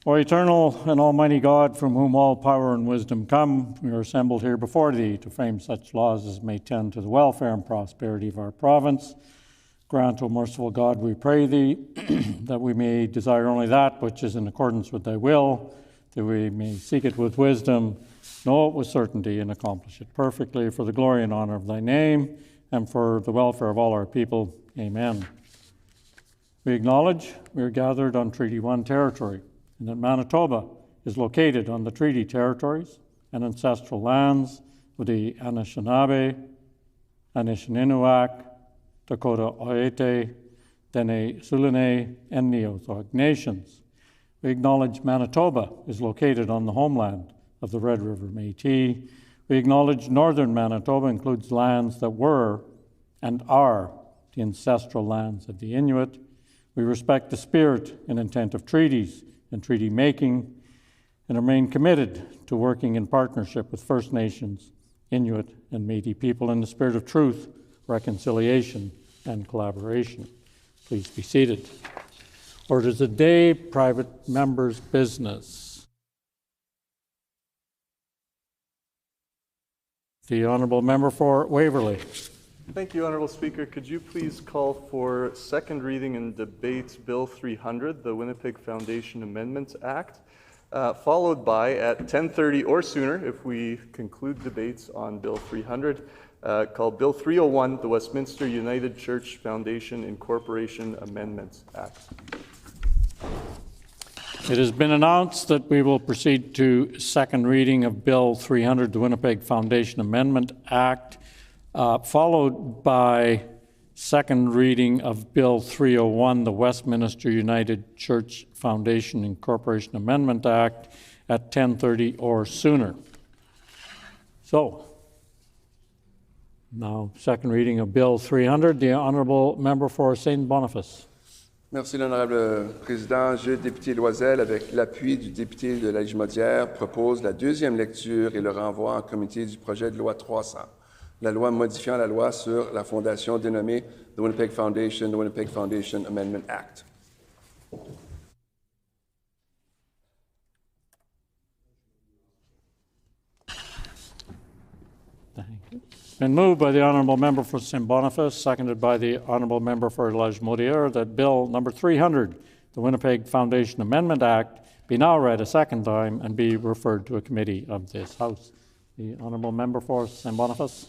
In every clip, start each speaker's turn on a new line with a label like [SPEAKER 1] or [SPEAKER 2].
[SPEAKER 1] O eternal and almighty God, from whom all power and wisdom come, we are assembled here before thee to frame such laws as may tend to the welfare and prosperity of our province. Grant, O merciful God, we pray thee, that we may desire only that which is in accordance with thy will, that we may seek it with wisdom, know it with certainty, and accomplish it perfectly for the glory and honor of thy name and for the welfare of all our people. Amen. We acknowledge we are gathered on Treaty 1 territory, and that Manitoba is located on the treaty territories and ancestral lands of the Anishinaabe, Anishinaabe, Dakota Oete, Dene Sulene, and Neothog nations. We acknowledge Manitoba is located on the homeland of the Red River Métis. We acknowledge northern Manitoba includes lands that were and are the ancestral lands of the Inuit. We respect the spirit and intent of treaties and treaty making, and remain committed to working in partnership with First Nations, Inuit, and Métis people in the spirit of truth, reconciliation, and collaboration. Please be seated. Orders of the day, private members' business. The Honourable Member for Waverley.
[SPEAKER 2] Thank you, Honourable Speaker. Could you please call for second reading and debate Bill 300, the Winnipeg Foundation Amendments Act, followed by at 10:30 or sooner, if we conclude debates on Bill 300, called Bill 301, the Westminster United Church Foundation Incorporation Amendments Act.
[SPEAKER 1] It has been announced that we will proceed to second reading of Bill 300, the Winnipeg Foundation Amendment Act, followed by second reading of Bill 301, the Westminster United Church Foundation Incorporation Amendment Act, at 10:30 or sooner. So, now second reading of Bill 300, the Honourable Member for St. Boniface.
[SPEAKER 3] Merci, l'Honorable Président. Je, député Loisel, avec l'appui du député de la Limodière, propose la deuxième lecture et le renvoi en comité du projet de loi 300. La loi modifiant la loi sur la fondation dénommée the Winnipeg Foundation Amendment Act.
[SPEAKER 1] Been moved by the Honourable Member for St. Boniface, seconded by the Honourable Member for Lagimodiere, that Bill number 300, the Winnipeg Foundation Amendment Act, be now read a second time and be referred to a committee of this House. The Honourable Member for St. Boniface.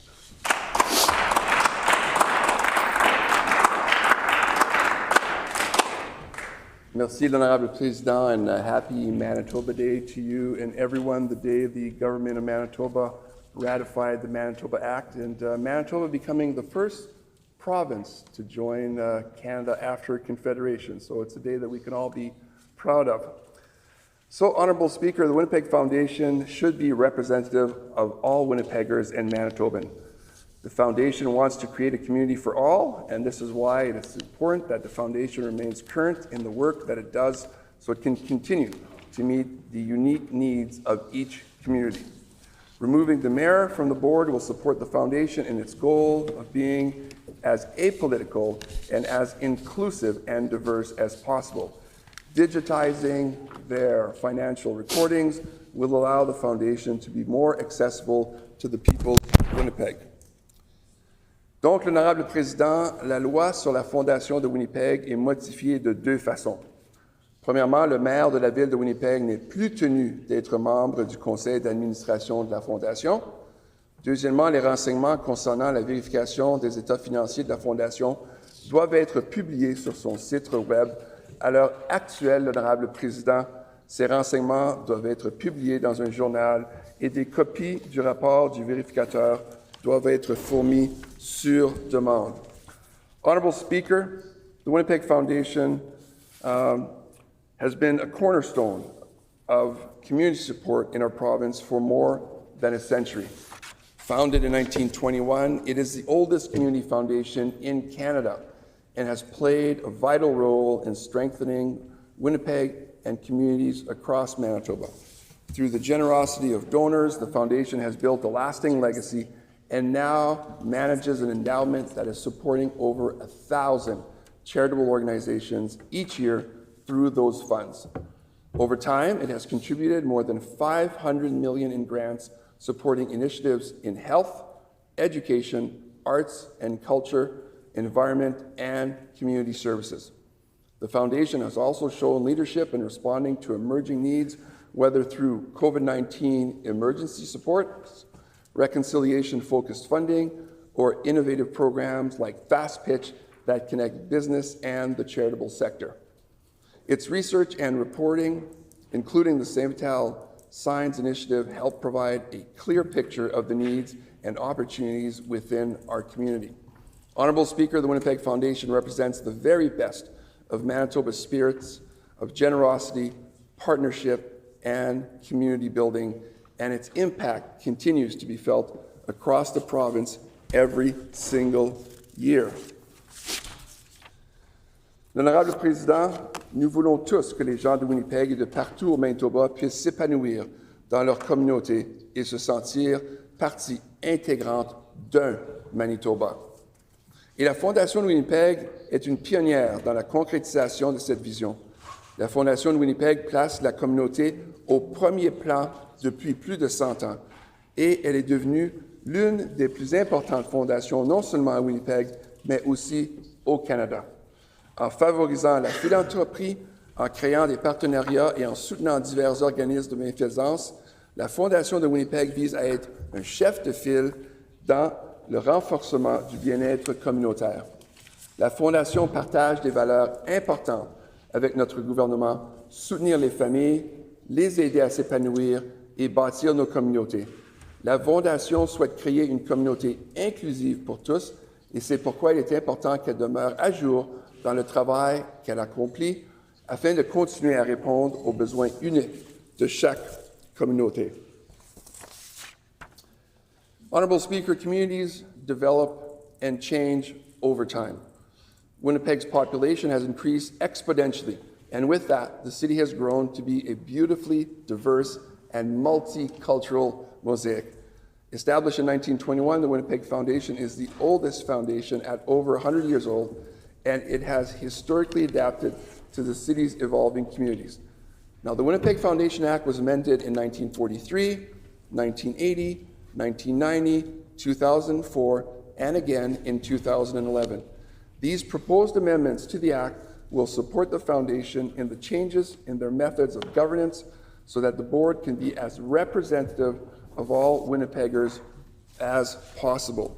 [SPEAKER 3] Merci, l'Honorable Président, and a happy Manitoba Day to you and everyone, the day the government of Manitoba ratified the Manitoba Act, and Manitoba becoming the first province to join Canada after Confederation. So it's a day that we can all be proud of. So, Honourable Speaker, the Winnipeg Foundation should be representative of all Winnipeggers and Manitoban. The Foundation wants to create a community for all, and this is why it is important that the Foundation remains current in the work that it does so it can continue to meet the unique needs of each community. Removing the mayor from the board will support the Foundation in its goal of being as apolitical and as inclusive and diverse as possible. Digitizing their financial recordings will allow the Foundation to be more accessible to the people of Winnipeg. Donc, l'Honorable Président, la loi sur la Fondation de Winnipeg est modifiée de deux façons. Premièrement, le maire de la ville de Winnipeg n'est plus tenu d'être membre du conseil d'administration de la Fondation. Deuxièmement, les renseignements concernant la vérification des états financiers de la Fondation doivent être publiés sur son site web. À l'heure actuelle, l'Honorable Président, ces renseignements doivent être publiés dans un journal et des copies du rapport du vérificateur doivent être fournies sur demande. Honorable Speaker, the Winnipeg Foundation has been a cornerstone of community support in our province for more than a century. Founded in 1921, it is the oldest community foundation in Canada and has played a vital role in strengthening Winnipeg and communities across Manitoba. Through the generosity of donors, the foundation has built a lasting legacy and now manages an endowment that is supporting over 1,000 charitable organizations each year through those funds. Over time, it has contributed more than $500 million in grants supporting initiatives in health, education, arts and culture, environment, and community services. The Foundation has also shown leadership in responding to emerging needs, whether through COVID-19 emergency support, reconciliation-focused funding, or innovative programs like Fast Pitch that connect business and the charitable sector. Its research and reporting, including the St. Vital Signs Initiative, help provide a clear picture of the needs and opportunities within our community. Honourable Speaker, the Winnipeg Foundation represents the very best of Manitoba's spirits of generosity, partnership, and community building, and its impact continues to be felt across the province every single year. L'Honorable Président, nous voulons tous que les gens de Winnipeg et de partout au Manitoba puissent s'épanouir dans leur communauté et se sentir partie intégrante d'un Manitoba. Et la Fondation de Winnipeg est une pionnière dans la concrétisation de cette vision. La Fondation de Winnipeg place la communauté au premier plan depuis plus de 100 ans et elle est devenue l'une des plus importantes fondations, non seulement à Winnipeg, mais aussi au Canada. En favorisant la philanthropie, en créant des partenariats et en soutenant divers organismes de bienfaisance, la Fondation de Winnipeg vise à être un chef de file dans le renforcement du bien-être communautaire. La Fondation partage des valeurs importantes avec notre gouvernement, soutenir les familles, les aider à s'épanouir et bâtir nos communautés. La Fondation souhaite créer une communauté inclusive pour tous et c'est pourquoi il est important qu'elle demeure à jour dans le travail qu'elle accomplit afin de continuer à répondre aux besoins uniques de chaque communauté. Honourable Speaker, communities develop and change over time. Winnipeg's population has increased exponentially, and with that, the city has grown to be a beautifully diverse and multicultural mosaic. Established in 1921, the Winnipeg Foundation is the oldest foundation at over 100 years old, and it has historically adapted to the city's evolving communities. Now, the Winnipeg Foundation Act was amended in 1943, 1980, 1990, 2004, and again in 2011. These proposed amendments to the Act will support the Foundation in the changes in their methods of governance so that the board can be as representative of all Winnipeggers as possible.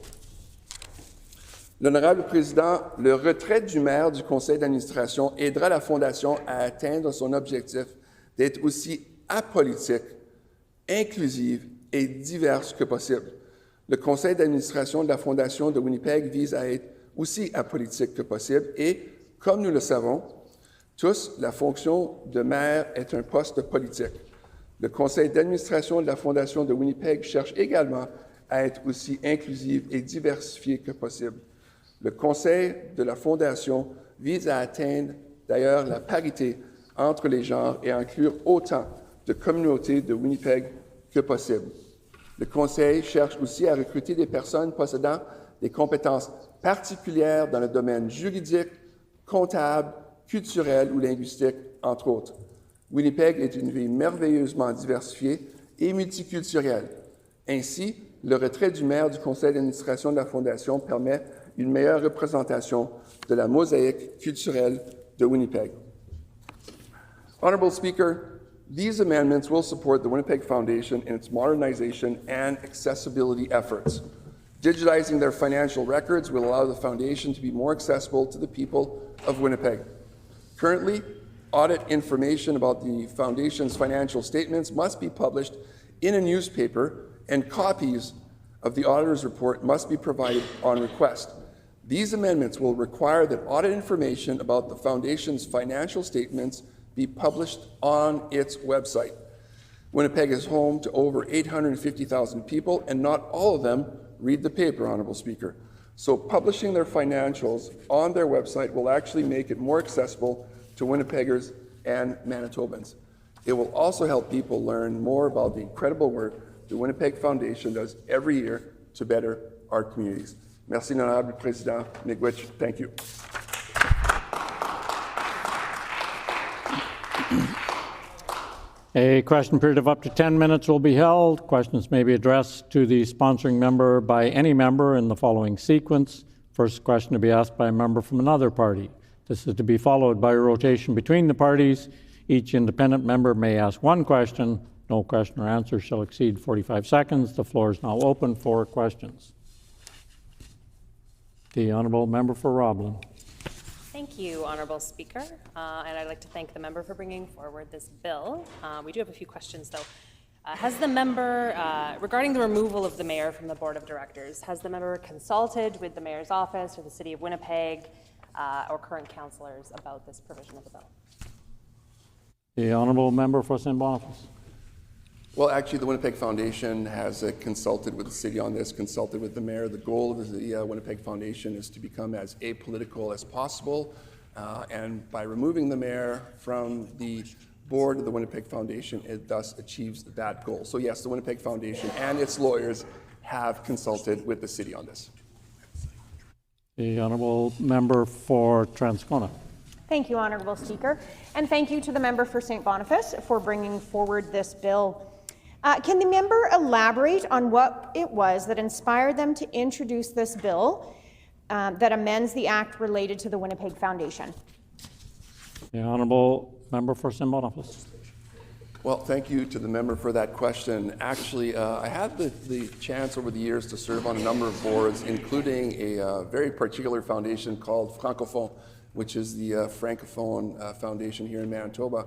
[SPEAKER 3] L'Honorable Président, le retrait du maire du conseil d'administration aidera la Fondation à atteindre son objectif d'être aussi apolitique, inclusive et diverse que possible. Le conseil d'administration de la Fondation de Winnipeg vise à être aussi apolitique que possible et, comme nous le savons tous, la fonction de maire est un poste politique. Le conseil d'administration de la Fondation de Winnipeg cherche également à être aussi inclusif et diversifié que possible. Le conseil de la Fondation vise à atteindre d'ailleurs la parité entre les genres et à inclure autant de communautés de Winnipeg que possible. Le conseil cherche aussi à recruter des personnes possédant des compétences particulières dans le domaine juridique, comptable, culturel ou linguistique, entre autres. Winnipeg est une ville merveilleusement diversifiée et multiculturelle. Ainsi, le retrait du maire du conseil d'administration de la Fondation permet une meilleure représentation de la mosaïque culturelle de Winnipeg. Honourable Speaker, these amendments will support the Winnipeg Foundation in its modernization and accessibility efforts. Digitizing their financial records will allow the Foundation to be more accessible to the people of Winnipeg. Currently, audit information about the Foundation's financial statements must be published in a newspaper, and copies of the auditor's report must be provided on request. These amendments will require that audit information about the Foundation's financial statements be published on its website. Winnipeg is home to over 850,000 people, and not all of them read the paper, Honourable Speaker. So publishing their financials on their website will actually make it more accessible to Winnipeggers and Manitobans. It will also help people learn more about the incredible work the Winnipeg Foundation does every year to better our communities. Merci, Honorable Président Miigwech. Thank you.
[SPEAKER 1] A question period of up to 10 minutes will be held. Questions may be addressed to the sponsoring member by any member in the following sequence. First question to be asked by a member from another party. This is to be followed by a rotation between the parties. Each independent member may ask one question. No question or answer shall exceed 45 seconds. The floor is now open for questions. The Honourable Member for Roblin.
[SPEAKER 4] Thank you, Honourable Speaker, and I'd like to thank the member for bringing forward this bill. We do have a few questions, though. Has the member, regarding the removal of the mayor from the board of directors, has the member consulted with the mayor's office or the City of Winnipeg or current councillors about this provision of the bill?
[SPEAKER 3] The Honourable Member for St. Boniface. Well, actually, the Winnipeg Foundation has consulted with the city on this, consulted with the mayor. The goal of the Winnipeg Foundation is to become as apolitical as possible, and by removing the mayor from the board of the Winnipeg Foundation, it thus achieves that goal. So yes, the Winnipeg Foundation and its lawyers have consulted with the city on this.
[SPEAKER 1] The Honourable Member for Transcona.
[SPEAKER 5] Thank you, Honourable Speaker, and thank you to the member for St. Boniface for bringing forward this bill. Can the member elaborate on what it was that inspired them to introduce this bill that amends the act related to the Winnipeg Foundation?
[SPEAKER 1] The Honourable Member for St. Boniface.
[SPEAKER 3] Well, thank you to the member for that question. Actually, I had the chance over the years to serve on a number of boards, including a very particular foundation called Francophone, which is the Francophone Foundation here in Manitoba.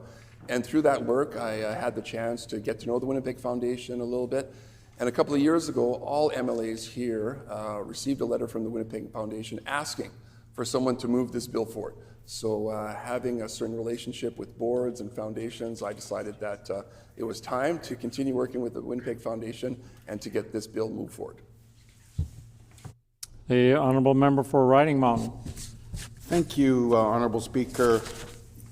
[SPEAKER 3] And through that work, I had the chance to get to know the Winnipeg Foundation a little bit. And a couple of years ago, all MLAs here received a letter from the Winnipeg Foundation asking for someone to move this bill forward. So having a certain relationship with boards and foundations, I decided that it was time to continue working with the Winnipeg Foundation and to get this bill moved forward.
[SPEAKER 1] The Honourable Member for Riding Mountain.
[SPEAKER 6] Thank you, Honourable Speaker.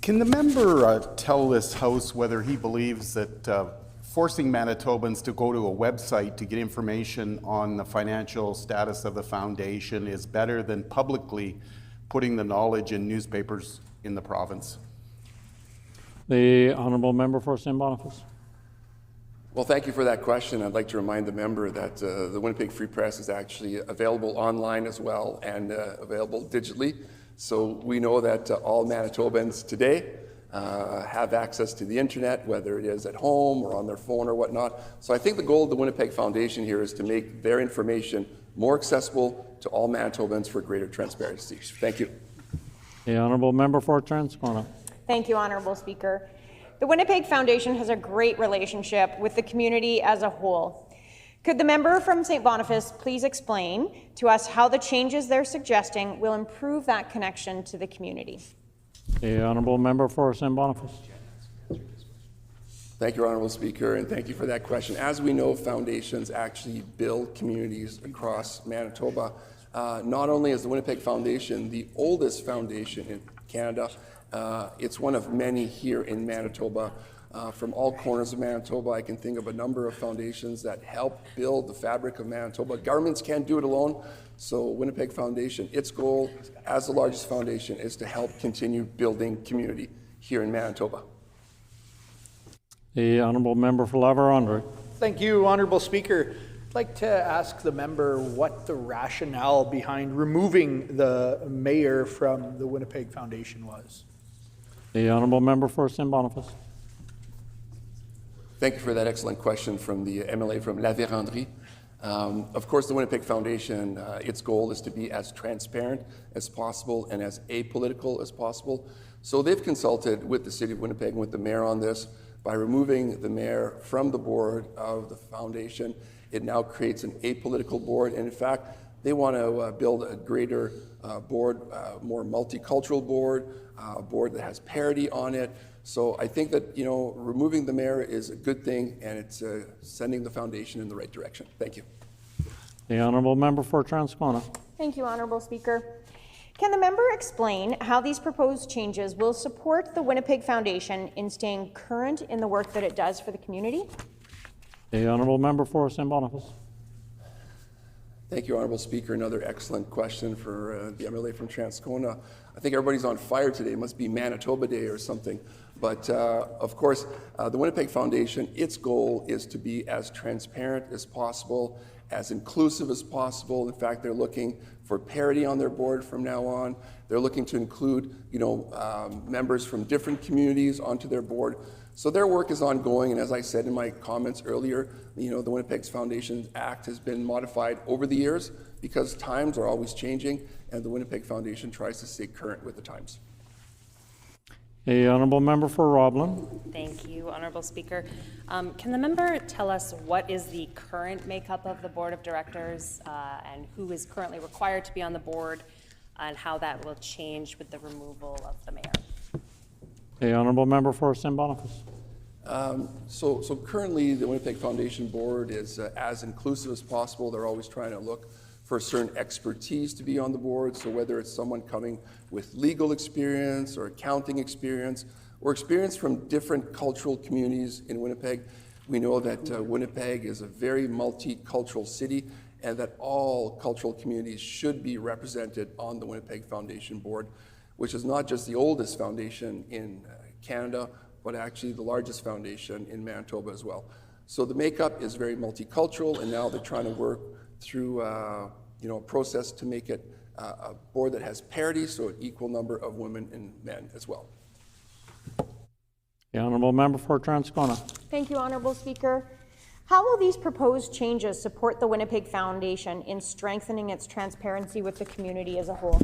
[SPEAKER 6] Can the member tell this House whether he believes that forcing Manitobans to go to a website to get information on the financial status of the foundation is better than publicly putting the knowledge in newspapers in the province?
[SPEAKER 1] The Honourable Member for St. Boniface.
[SPEAKER 3] Well, thank you for that question. I'd like to remind the member that the Winnipeg Free Press is actually available online as well and available digitally. So we know that all Manitobans today have access to the internet, whether it is at home or on their phone or whatnot. So I think the goal of the Winnipeg Foundation here is to make their information more accessible to all Manitobans for greater transparency. Thank you.
[SPEAKER 1] The Honourable Member for Transcona.
[SPEAKER 5] Thank you, Honourable Speaker. The Winnipeg Foundation has a great relationship with the community as a whole. Could the member from St. Boniface please explain to us how the changes they're suggesting will improve that connection to the community?
[SPEAKER 1] The Honourable Member for St. Boniface.
[SPEAKER 3] Thank you, Honourable Speaker, and thank you for that question. As we know, foundations actually build communities across Manitoba. Not only is the Winnipeg Foundation the oldest foundation in Canada, it's one of many here in Manitoba. From all corners of Manitoba, I can think of a number of foundations that help build the fabric of Manitoba. Governments can't do it alone, so Winnipeg Foundation, its goal as the largest foundation is to help continue building community here in Manitoba.
[SPEAKER 1] The Honourable Member for La Vérendrye.
[SPEAKER 7] Thank you, Honourable Speaker. I'd like to ask the member what the rationale behind removing the mayor from the Winnipeg Foundation was.
[SPEAKER 1] The Honourable Member for St. Boniface.
[SPEAKER 3] Thank you for that excellent question from the MLA from La Vérendrye. Of course, the Winnipeg Foundation, its goal is to be as transparent as possible and as apolitical as possible. So they've consulted with the City of Winnipeg and with the mayor on this. By removing the mayor from the board of the foundation, it now creates an apolitical board. And in fact, they want to build a greater board, more multicultural board, a board that has parity on it. So I think that, removing the mayor is a good thing, and it's sending the foundation in the right direction. Thank you.
[SPEAKER 1] The Honourable Member for Transcona.
[SPEAKER 5] Thank you, Honourable Speaker. Can the member explain how these proposed changes will support the Winnipeg Foundation in staying current in the work that it does for the community?
[SPEAKER 1] The Honourable Member for St. Boniface.
[SPEAKER 3] Thank you, Honourable Speaker. Another excellent question for the MLA from Transcona. I think everybody's on fire today. It must be Manitoba Day or something. But of course, the Winnipeg Foundation, its goal is to be as transparent as possible, as inclusive as possible. In fact, they're looking for parity on their board from now on. They're looking to include, members from different communities onto their board. So their work is ongoing, and as I said in my comments earlier, the Winnipeg Foundation Act has been modified over the years because times are always changing, and the Winnipeg Foundation tries to stay current with the times.
[SPEAKER 1] The honourable member for Roblin.
[SPEAKER 4] Thank you, Honourable Speaker. Can the member tell us what is the current makeup of the Board of Directors and who is currently required to be on the board and how that will change with the removal of the mayor?
[SPEAKER 1] The honourable member for St. Boniface.
[SPEAKER 3] So currently the Winnipeg Foundation Board is as inclusive as possible. They're always trying to look for certain expertise to be on the board. So whether it's someone coming with legal experience or accounting experience or experience from different cultural communities in Winnipeg, we know that Winnipeg is a very multicultural city and that all cultural communities should be represented on the Winnipeg Foundation Board, which is not just the oldest foundation in Canada, but actually the largest foundation in Manitoba as well. So the makeup is very multicultural, and now they're trying to work through a process to make it a board that has parity, so an equal number of women and men as well.
[SPEAKER 1] The honourable member for Transcona.
[SPEAKER 5] Thank you, Honourable Speaker. How will these proposed changes support the Winnipeg Foundation in strengthening its transparency with the community as a whole?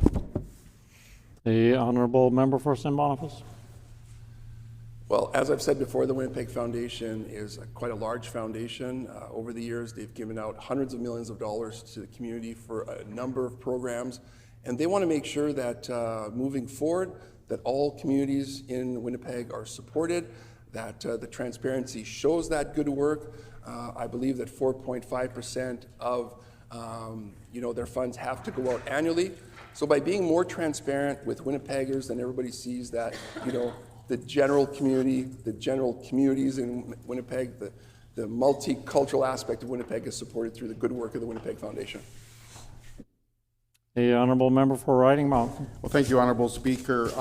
[SPEAKER 1] The honourable member for St. Boniface.
[SPEAKER 3] Well, as I've said before, the Winnipeg Foundation is quite a large foundation. Over the years, they've given out hundreds of millions of dollars to the community for a number of programs, and they want to make sure that moving forward, that all communities in Winnipeg are supported, that the transparency shows that good work. I believe that 4.5% of their funds have to go out annually. So by being more transparent with Winnipeggers, then everybody sees that the general community, the general communities in Winnipeg, the multicultural aspect of Winnipeg is supported through the good work of the Winnipeg Foundation.
[SPEAKER 1] The honourable member for Riding Mountain.
[SPEAKER 6] Well, thank you, Honourable Speaker.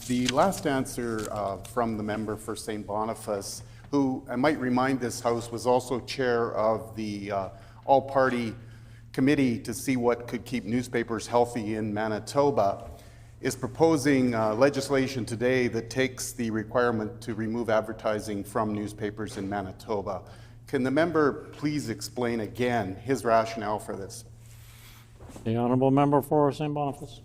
[SPEAKER 6] The last answer from the member for St. Boniface, who I might remind this House was also chair of the all-party committee to see what could keep newspapers healthy in Manitoba, is proposing legislation today that takes the requirement to remove advertising from newspapers in Manitoba. Can the member please explain again his rationale for this?
[SPEAKER 1] The honourable member for St. Boniface.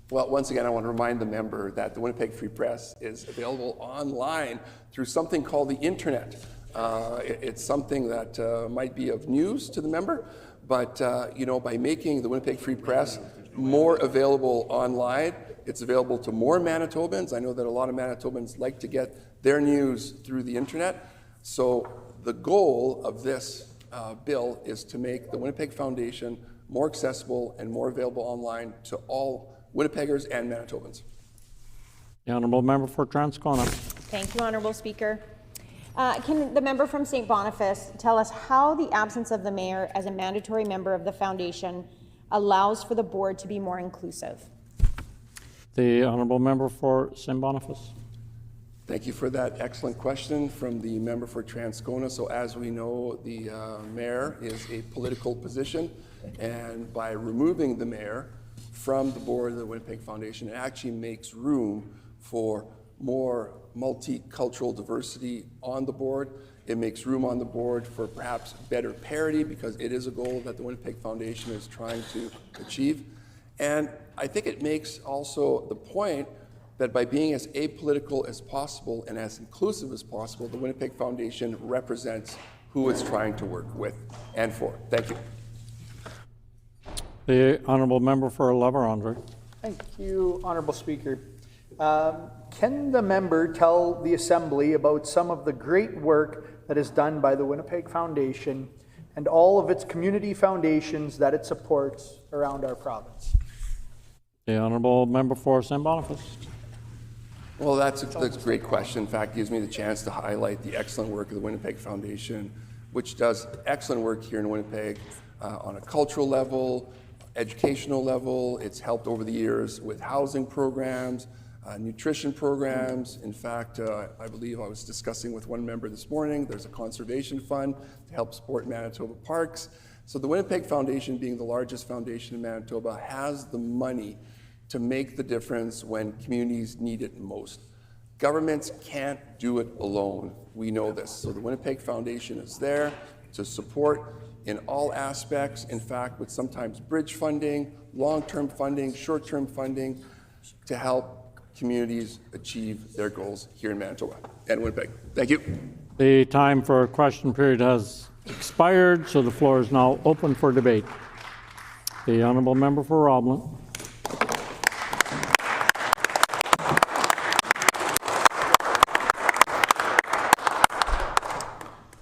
[SPEAKER 3] Well, once again, I want to remind the member that the Winnipeg Free Press is available online through something called the internet. It's something that might be of news to the member, but by making the Winnipeg Free Press more available online, it's available to more Manitobans. I know that a lot of Manitobans like to get their news through the internet. So the goal of this bill is to make the Winnipeg Foundation more accessible and more available online to all Winnipeggers and Manitobans.
[SPEAKER 1] The honourable member for Transcona.
[SPEAKER 5] Thank you, Honourable Speaker. Can the member from St. Boniface tell us how the absence of the mayor as a mandatory member of the foundation allows for the board to be more inclusive?
[SPEAKER 1] The honourable member for St. Boniface.
[SPEAKER 3] Thank you for that excellent question from the member for Transcona. So as we know, the mayor is a political position, and by removing the mayor from the board of the Winnipeg Foundation, it actually makes room for more multicultural diversity on the board. It makes room on the board for perhaps better parity, because it is a goal that the Winnipeg Foundation is trying to achieve. And I think it makes also the point that by being as apolitical as possible and as inclusive as possible, the Winnipeg Foundation represents who it's trying to work with and for. Thank you.
[SPEAKER 1] The honourable member for La Vérendrye.
[SPEAKER 7] Thank you, Honourable Speaker. Can the member tell the Assembly about some of the great work that is done by the Winnipeg Foundation and all of its community foundations that it supports around our province?
[SPEAKER 1] The honourable member for St. Boniface.
[SPEAKER 3] Well, that's a great question. In fact, it gives me the chance to highlight the excellent work of the Winnipeg Foundation, which does excellent work here in Winnipeg on a cultural level, educational level. It's helped over the years with housing programs, nutrition programs. In fact, I believe I was discussing with one member this morning, there's a conservation fund to help support Manitoba parks. So the Winnipeg Foundation, being the largest foundation in Manitoba, has the money to make the difference when communities need it most. Governments can't do it alone. We know this. So the Winnipeg Foundation is there to support in all aspects, in fact, with sometimes bridge funding, long-term funding, short-term funding, to help communities achieve their goals here in Manitoba and Winnipeg. Thank you.
[SPEAKER 1] The time for question period has expired, so the floor is now open for debate. The honourable member for Roblin.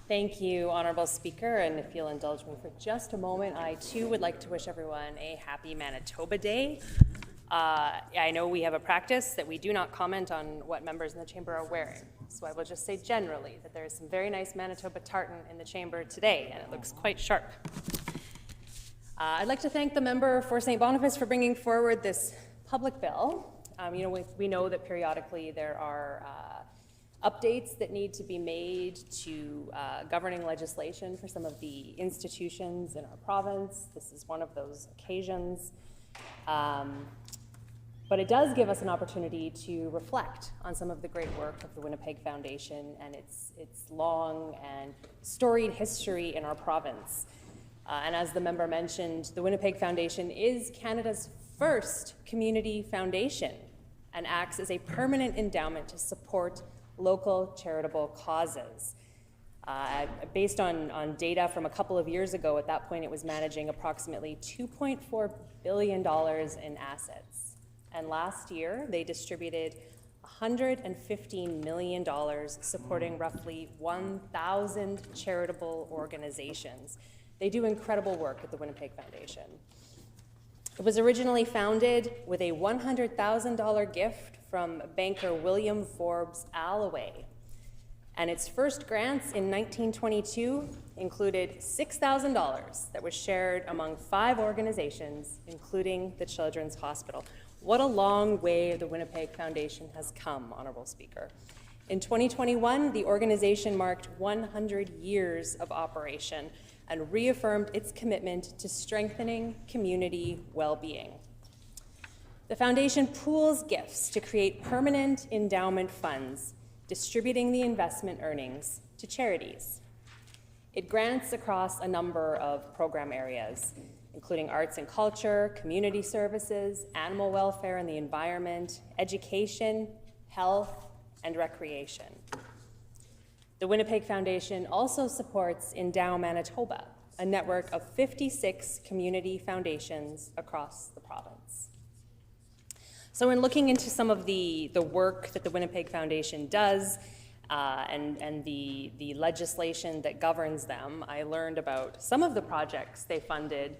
[SPEAKER 4] Thank you, Honourable Speaker, and if you'll indulge me for just a moment, I too would like to wish everyone a happy Manitoba Day. I know we have a practice that we do not comment on what members in the chamber are wearing, so I will just say generally that there is some very nice Manitoba tartan in the chamber today, and it looks quite sharp. I'd like to thank the member for St. Boniface for bringing forward this public bill. We know that periodically there are updates that need to be made to governing legislation for some of the institutions in our province. This is one of those occasions. But it does give us an opportunity to reflect on some of the great work of the Winnipeg Foundation and its long and storied history in our province. And as the member mentioned, the Winnipeg Foundation is Canada's first community foundation and acts as a permanent endowment to support local charitable causes. Based on data from a couple of years ago, at that point it was managing approximately $2.4 billion in assets. And last year they distributed $115 million supporting roughly 1,000 charitable organizations. They do incredible work at the Winnipeg Foundation. It was originally founded with a $100,000 gift from banker William Forbes Alloway. And its first grants in 1922 included $6,000 that was shared among 5 organizations, including the Children's Hospital. What a long way the Winnipeg Foundation has come, Honourable Speaker. In 2021, the organization marked 100 years of operation and reaffirmed its commitment to strengthening community well-being. The Foundation pools gifts to create permanent endowment funds, distributing the investment earnings to charities. It grants across a number of program areas, including arts and culture, community services, animal welfare and the environment, education, health, and recreation. The Winnipeg Foundation also supports Endow Manitoba, a network of 56 community foundations across the province. So in looking into some of the work that the Winnipeg Foundation does and the legislation that governs them, I learned about some of the projects they funded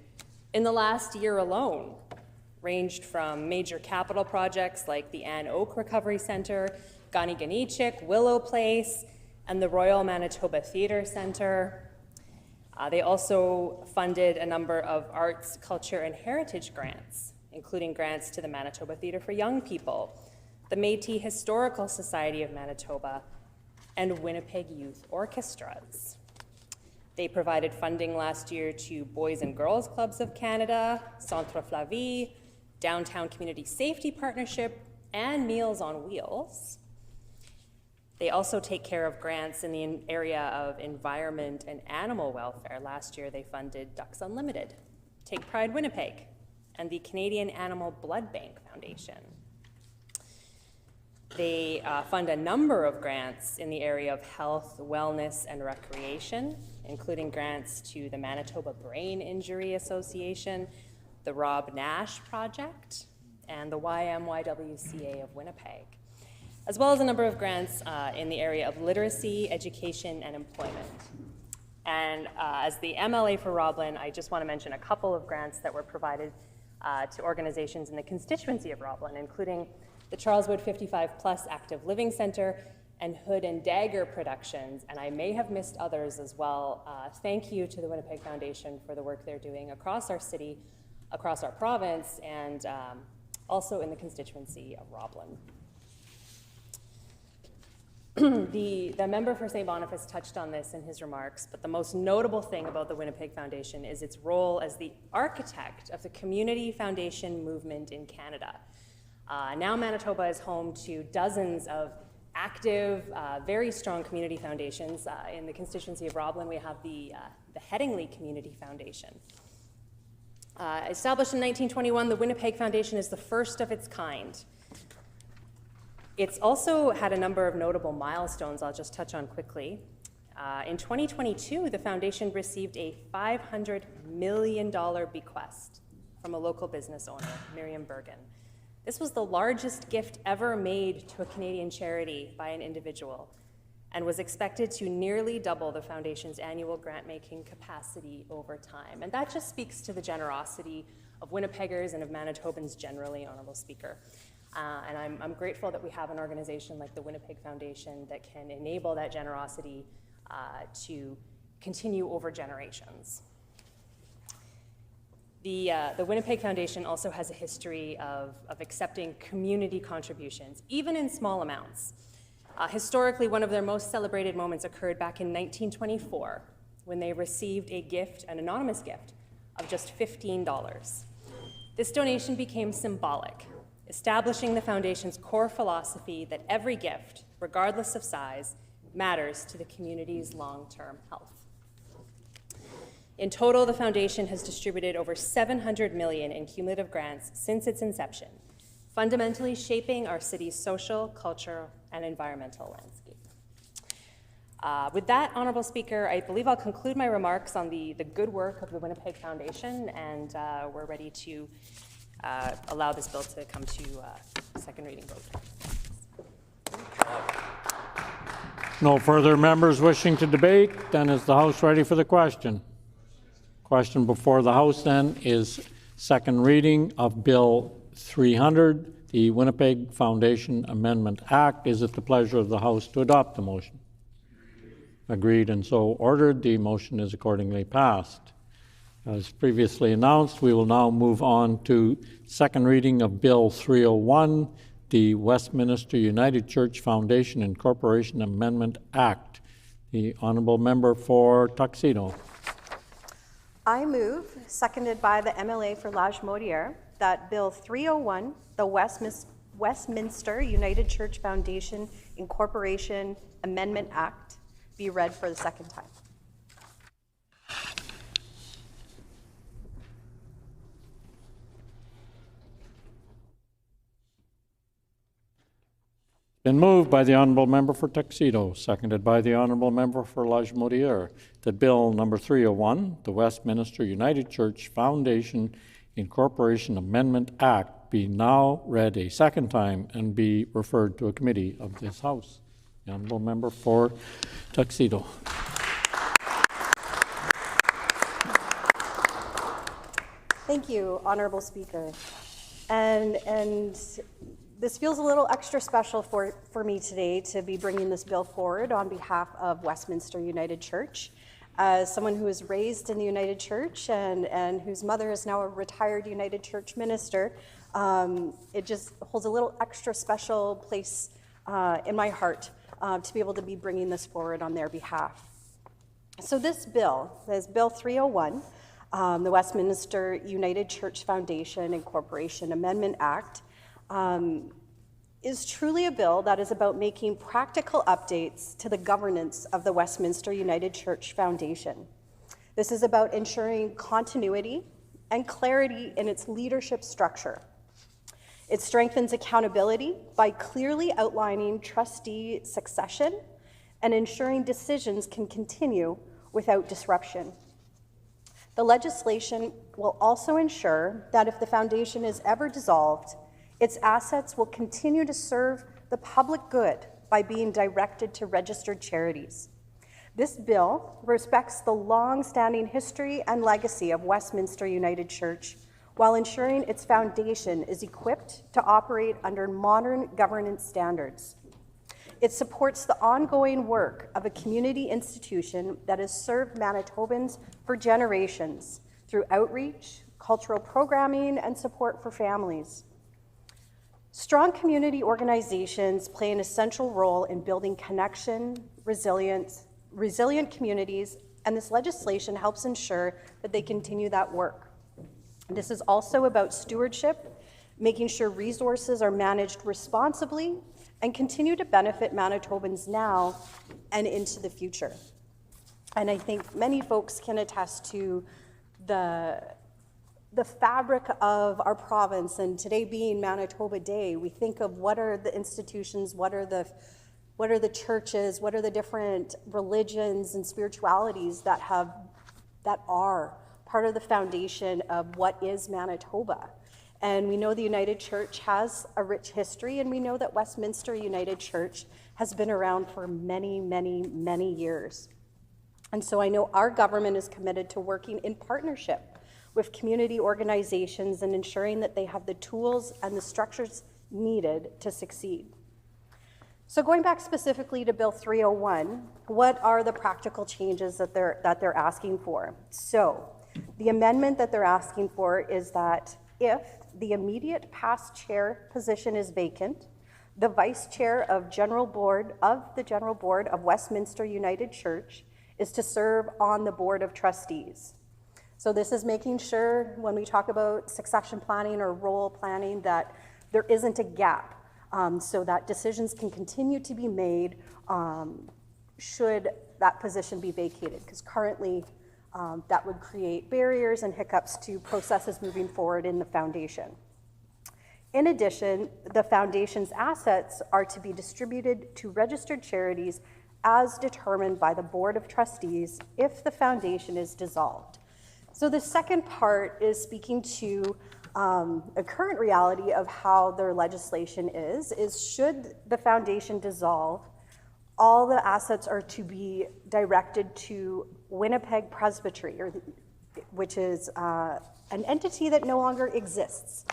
[SPEAKER 4] in the last year alone, ranged from major capital projects like the Ann Oak Recovery Centre, Ganiganichik, Willow Place, and the Royal Manitoba Theatre Centre. They also funded a number of arts, culture, and heritage grants, including grants to the Manitoba Theatre for Young People, the Métis Historical Society of Manitoba, and Winnipeg Youth Orchestras. They provided funding last year to Boys and Girls Clubs of Canada, Centre Flavie, Downtown Community Safety Partnership, and Meals on Wheels. They also take care of grants in the area of environment and animal welfare. Last year they funded Ducks Unlimited, Take Pride Winnipeg, and the Canadian Animal Blood Bank Foundation. They fund a number of grants in the area of health, wellness, and recreation, including grants to the Manitoba Brain Injury Association, the Rob Nash Project, and the YMYWCA of Winnipeg, as well as a number of grants in the area of literacy, education, and employment. And as the MLA for Roblin, I just want to mention a couple of grants that were provided to organizations in the constituency of Roblin, including the Charles Wood 55 Plus Active Living Center and Hood and Dagger Productions, and I may have missed others as well. Thank you to the Winnipeg Foundation for the work they're doing across our city, across our province, and also in the constituency of Roblin. The member for St. Boniface touched on this in his remarks, but the most notable thing about the Winnipeg Foundation is its role as the architect of the community foundation movement in Canada. Now Manitoba is home to dozens of active, very strong community foundations. In the constituency of Roblin, we have the Headingley Community Foundation. Established in 1921, the Winnipeg Foundation is the first of its kind. It's also had a number of notable milestones I'll just touch on quickly. In 2022, the foundation received a $500 million bequest from a local business owner, Miriam Bergen. This was the largest gift ever made to a Canadian charity by an individual and was expected to nearly double the foundation's annual grant-making capacity over time. And that just speaks to the generosity of Winnipeggers and of Manitobans generally, Honourable Speaker. And I'm grateful that we have an organization like the Winnipeg Foundation that can enable that generosity to continue over generations. The Winnipeg Foundation also has a history of accepting community contributions, even in small amounts. Historically, one of their most celebrated moments occurred back in 1924 when they received a gift, an anonymous gift, of just $15. This donation became symbolic, establishing the Foundation's core philosophy that every gift, regardless of size, matters to the community's long-term health. In total, the Foundation has distributed over $700 million in cumulative grants since its inception, fundamentally shaping our city's social, cultural, and environmental landscape. With that, Honourable Speaker, I believe I'll conclude my remarks on the good work of the Winnipeg Foundation, and we're ready to allow this bill to come to second reading vote.
[SPEAKER 1] No further members wishing to debate. Then is the House ready for the question? Question before the House then is second reading of Bill 300, the Winnipeg Foundation Amendment Act. Is it the pleasure of the House to adopt the motion? Agreed and so ordered. The motion is accordingly passed. As previously announced, we will now move on to second reading of Bill 301, the Westminster United Church Foundation Incorporation Amendment Act. The Honourable Member for Tuxedo.
[SPEAKER 8] I move, seconded by the MLA for Lagimodiere, that Bill 301, the Westminster United Church Foundation Incorporation Amendment Act, be read for the second time.
[SPEAKER 1] Been moved by the Honourable Member for Tuxedo, seconded by the Honourable Member for Lagimodiere, that Bill number 301, the Westminster United Church Foundation Incorporation Amendment Act, be now read a second time and be referred to a committee of this House. The Honourable Member for Tuxedo.
[SPEAKER 8] Thank you, Honourable Speaker. And this feels a little extra special for me today to be bringing this bill forward on behalf of Westminster United Church. As someone who was raised in the United Church and whose mother is now a retired United Church minister, it just holds a little extra special place in my heart to be able to be bringing this forward on their behalf. So this bill, Bill 301, the Westminster United Church Foundation Incorporation Amendment Act, is truly a bill that is about making practical updates to the governance of the Westminster United Church Foundation. This is about ensuring continuity and clarity in its leadership structure. It strengthens accountability by clearly outlining trustee succession and ensuring decisions can continue without disruption. The legislation will also ensure that if the foundation is ever dissolved, its assets will continue to serve the public good by being directed to registered charities. This bill respects the long-standing history and legacy of Westminster United Church while ensuring its foundation is equipped to operate under modern governance standards. It supports the ongoing work of a community institution that has served Manitobans for generations through outreach, cultural programming, and support for families. Strong community organizations play an essential role in building connection, resilient communities, and this legislation helps ensure that they continue that work. This is also about stewardship, making sure resources are managed responsibly and continue to benefit Manitobans now and into the future. And I think many folks can attest to the fabric of our province, and today being Manitoba Day, we think of what are the institutions, what are the churches, what are the different religions and spiritualities that are part of the foundation of what is Manitoba. And we know the United Church has a rich history, and we know that Westminster United Church has been around for many, many, many years. And so I know our government is committed to working in partnership with community organizations and ensuring that they have the tools and the structures needed to succeed. So going back specifically to Bill 301, what are the practical changes that they're asking for? So the amendment that they're asking for is that if the immediate past chair position is vacant, the vice chair of the General Board of Westminster United Church is to serve on the Board of Trustees. So this is making sure when we talk about succession planning or role planning that there isn't a gap, so that decisions can continue to be made should that position be vacated, because currently that would create barriers and hiccups to processes moving forward in the foundation. In addition, the foundation's assets are to be distributed to registered charities as determined by the Board of Trustees if the foundation is dissolved. So the second part is speaking to a current reality of how their legislation is should the foundation dissolve, all the assets are to be directed to Winnipeg Presbytery, which is an entity that no longer exists.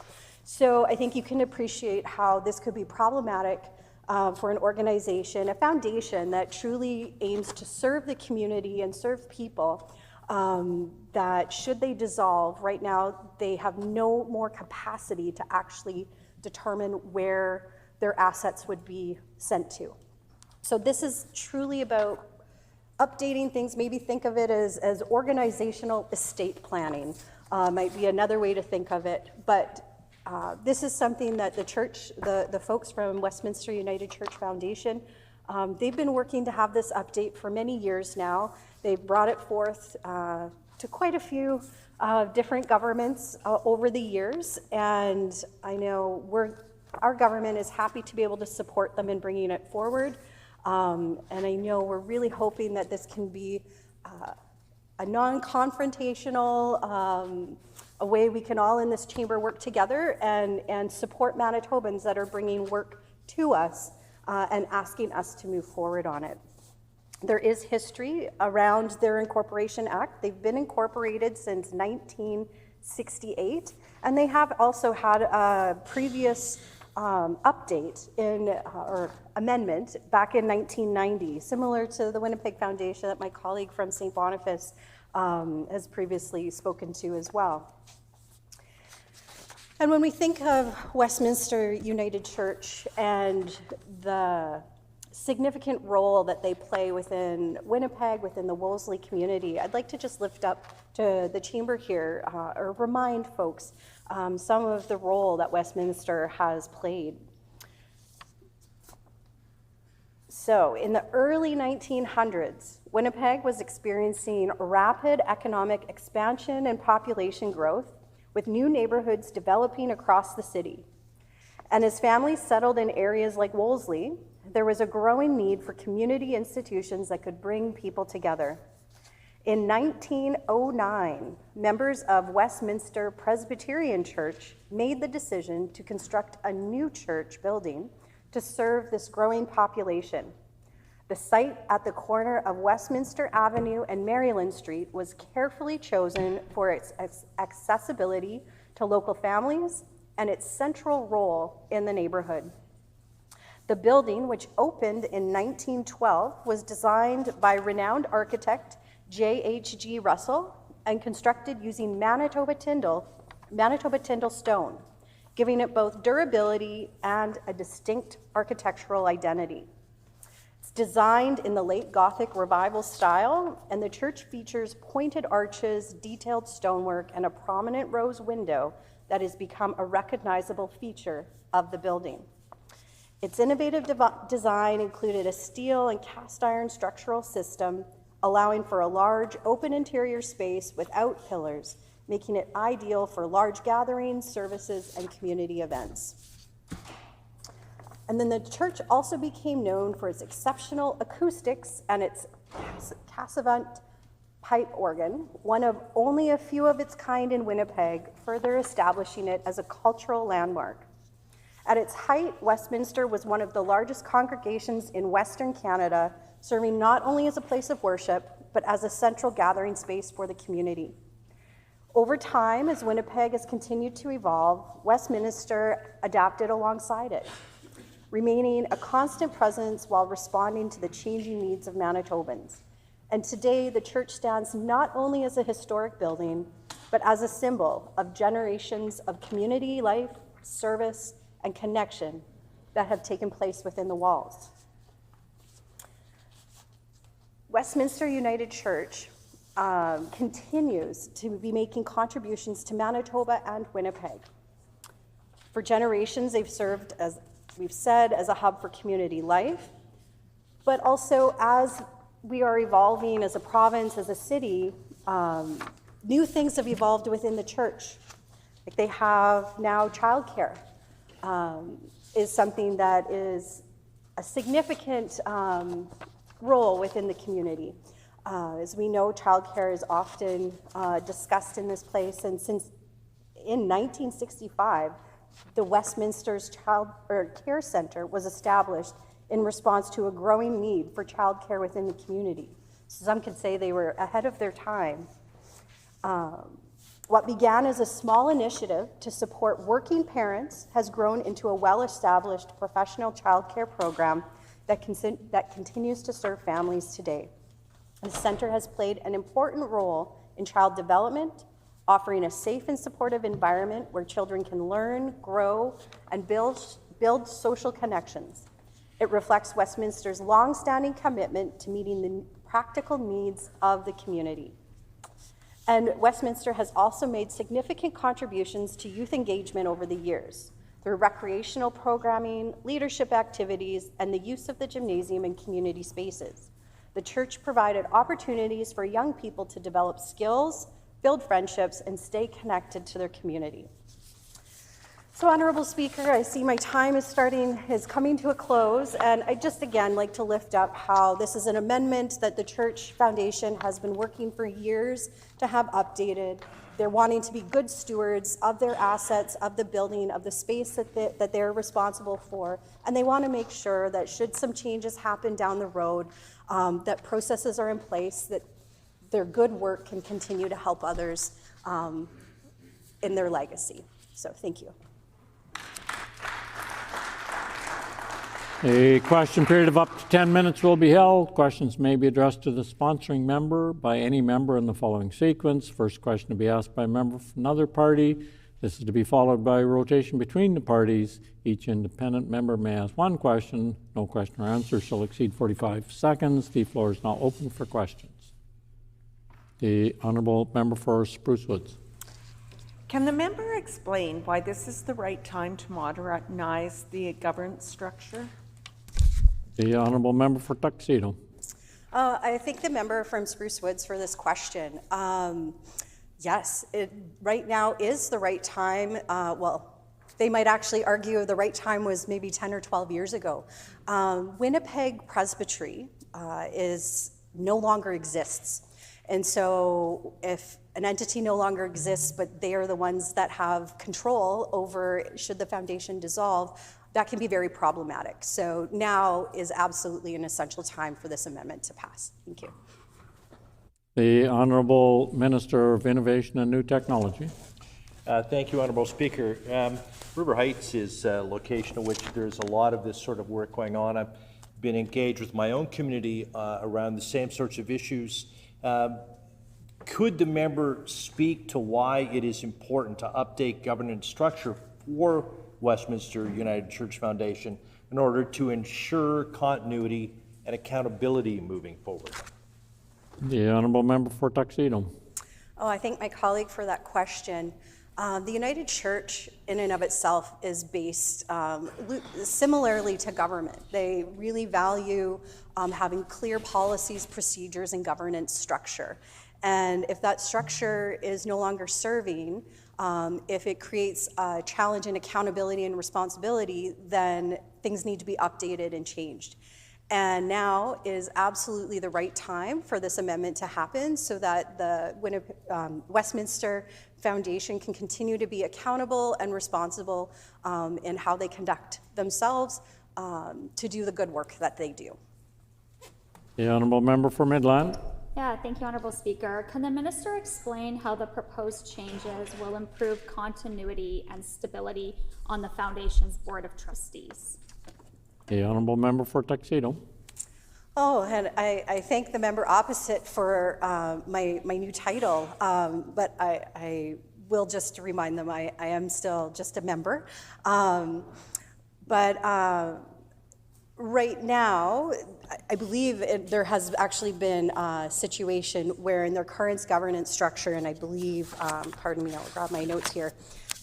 [SPEAKER 8] So I think you can appreciate how this could be problematic for an organization, a foundation that truly aims to serve the community and serve people, that should they dissolve, right now they have no more capacity to actually determine where their assets would be sent to. So this is truly about updating things. Maybe think of it as organizational estate planning, might be another way to think of it. But this is something that the church, the folks from Westminster United Church Foundation, they've been working to have this update for many years now. They've brought it forth to quite a few different governments over the years, and I know our government is happy to be able to support them in bringing it forward. And I know we're really hoping that this can be a non-confrontational, a way we can all in this chamber work together and support Manitobans that are bringing work to us and asking us to move forward on it. There is history around their Incorporation Act. They've been incorporated since 1968, and they have also had a previous update or amendment back in 1990, similar to the Winnipeg Foundation that my colleague from St. Boniface has previously spoken to as well. And when we think of Westminster United Church and the significant role that they play within Winnipeg, within the Wolseley community, I'd like to just lift up to the chamber here or remind folks some of the role that Westminster has played. So in the early 1900s, Winnipeg was experiencing rapid economic expansion and population growth, with new neighborhoods developing across the city. And as families settled in areas like Wolseley, there was a growing need for community institutions that could bring people together. In 1909, members of Westminster Presbyterian Church made the decision to construct a new church building to serve this growing population. The site at the corner of Westminster Avenue and Maryland Street was carefully chosen for its accessibility to local families and its central role in the neighborhood. The building, which opened in 1912, was designed by renowned architect J.H.G. Russell and constructed using Manitoba Tyndall stone. giving it both durability and a distinct architectural identity. It's designed in the late Gothic Revival style, and the church features pointed arches, detailed stonework, and a prominent rose window that has become a recognizable feature of the building. Its innovative design included a steel and cast iron structural system, allowing for a large open interior space without pillars, making it ideal for large gatherings, services, and community events. And then the church also became known for its exceptional acoustics and its cassavant pipe organ, one of only a few of its kind in Winnipeg, further establishing it as a cultural landmark. At its height, Westminster was one of the largest congregations in Western Canada, serving not only as a place of worship, but as a central gathering space for the community. Over time, as Winnipeg has continued to evolve, Westminster adapted alongside it, remaining a constant presence while responding to the changing needs of Manitobans. And today, the church stands not only as a historic building, but as a symbol of generations of community life, service, and connection that have taken place within the walls. Westminster United Church continues to be making contributions to Manitoba and Winnipeg. For generations, they've served, as we've said, as a hub for community life, but also as we are evolving as a province, as a city, new things have evolved within the church. Like they have now childcare is something that is a significant role within the community. As we know, childcare is often discussed in this place, and since in 1965, the Westminster's Care Center was established in response to a growing need for childcare within the community. So some could say they were ahead of their time. What began as a small initiative to support working parents has grown into a well-established professional childcare program that continues to serve families today. The center has played an important role in child development, offering a safe and supportive environment where children can learn, grow, and build social connections. It reflects Westminster's long-standing commitment to meeting the practical needs of the community. And Westminster has also made significant contributions to youth engagement over the years through recreational programming, leadership activities, and the use of the gymnasium and community spaces. The church provided opportunities for young people to develop skills, build friendships, and stay connected to their community. So, Honorable Speaker, I see my time is coming to a close, and I just again like to lift up how this is an amendment that the Church Foundation has been working for years to have updated. They're wanting to be good stewards of their assets, of the building, of the space that they're responsible for, and they want to make sure that should some changes happen down the road, that processes are in place, that their good work can continue to help others in their legacy. So thank you.
[SPEAKER 1] A question period of up to 10 minutes will be held. Questions may be addressed to the sponsoring member by any member in the following sequence. First question to be asked by a member from another party. This is to be followed by rotation between the parties. Each independent member may ask one question. No question or answer shall exceed 45 seconds. The floor is now open for questions. The Honourable Member for Spruce Woods.
[SPEAKER 9] Can the member explain why this is the right time to modernize the governance structure?
[SPEAKER 1] The Honourable Member for Tuxedo.
[SPEAKER 8] I thank the member from Spruce Woods for this question. Yes, it right now is the right time. Well, they might actually argue the right time was maybe 10 or 12 years ago. Winnipeg Presbytery no longer exists. And so if an entity no longer exists, but they are the ones that have control over should the foundation dissolve, that can be very problematic. So now is absolutely an essential time for this amendment to pass. Thank you.
[SPEAKER 1] The Honourable Minister of Innovation and New Technology.
[SPEAKER 10] Thank you, Honourable Speaker. River Heights is a location in which there's a lot of this sort of work going on. I've been engaged with my own community around the same sorts of issues. Could the member speak to why it is important to update governance structure for Westminster United Church Foundation in order to ensure continuity and accountability moving forward?
[SPEAKER 1] The honourable member for Tuxedo.
[SPEAKER 8] Oh, I thank my colleague for that question. The United Church in and of itself is based similarly to government. They really value having clear policies, procedures, and governance structure. And if that structure is no longer serving, if it creates a challenge in accountability and responsibility, then things need to be updated and changed. And now is absolutely the right time for this amendment to happen so that the Westminster Foundation can continue to be accountable and responsible in how they conduct themselves to do the good work that they do.
[SPEAKER 1] The honourable member for Midland.
[SPEAKER 11] Yeah, thank you, Honourable Speaker. Can the Minister explain how the proposed changes will improve continuity and stability on the Foundation's Board of Trustees?
[SPEAKER 1] The honourable member for Tuxedo.
[SPEAKER 8] Oh, and I thank the member opposite for my new title, but I will just remind them I am still just a member. Right now, I believe there has actually been a situation where in their current governance structure, and I believe, pardon me, I'll grab my notes here,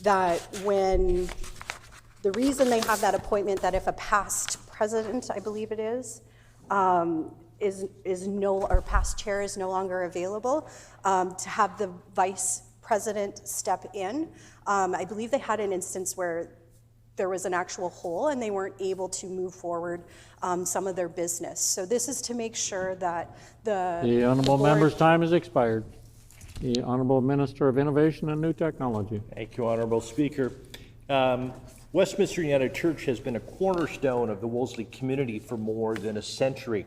[SPEAKER 8] that when the reason they have that appointment, that if a past president, I believe it is no, or past chair is no longer available, to have the vice president step in. I believe they had an instance where there was an actual hole and they weren't able to move forward some of their business. So this is to make sure that the
[SPEAKER 1] honourable member's time has expired. The Honourable Minister of Innovation and New Technology.
[SPEAKER 10] Thank you, Honourable Speaker. Westminster United Church has been a cornerstone of the Wolseley community for more than a century.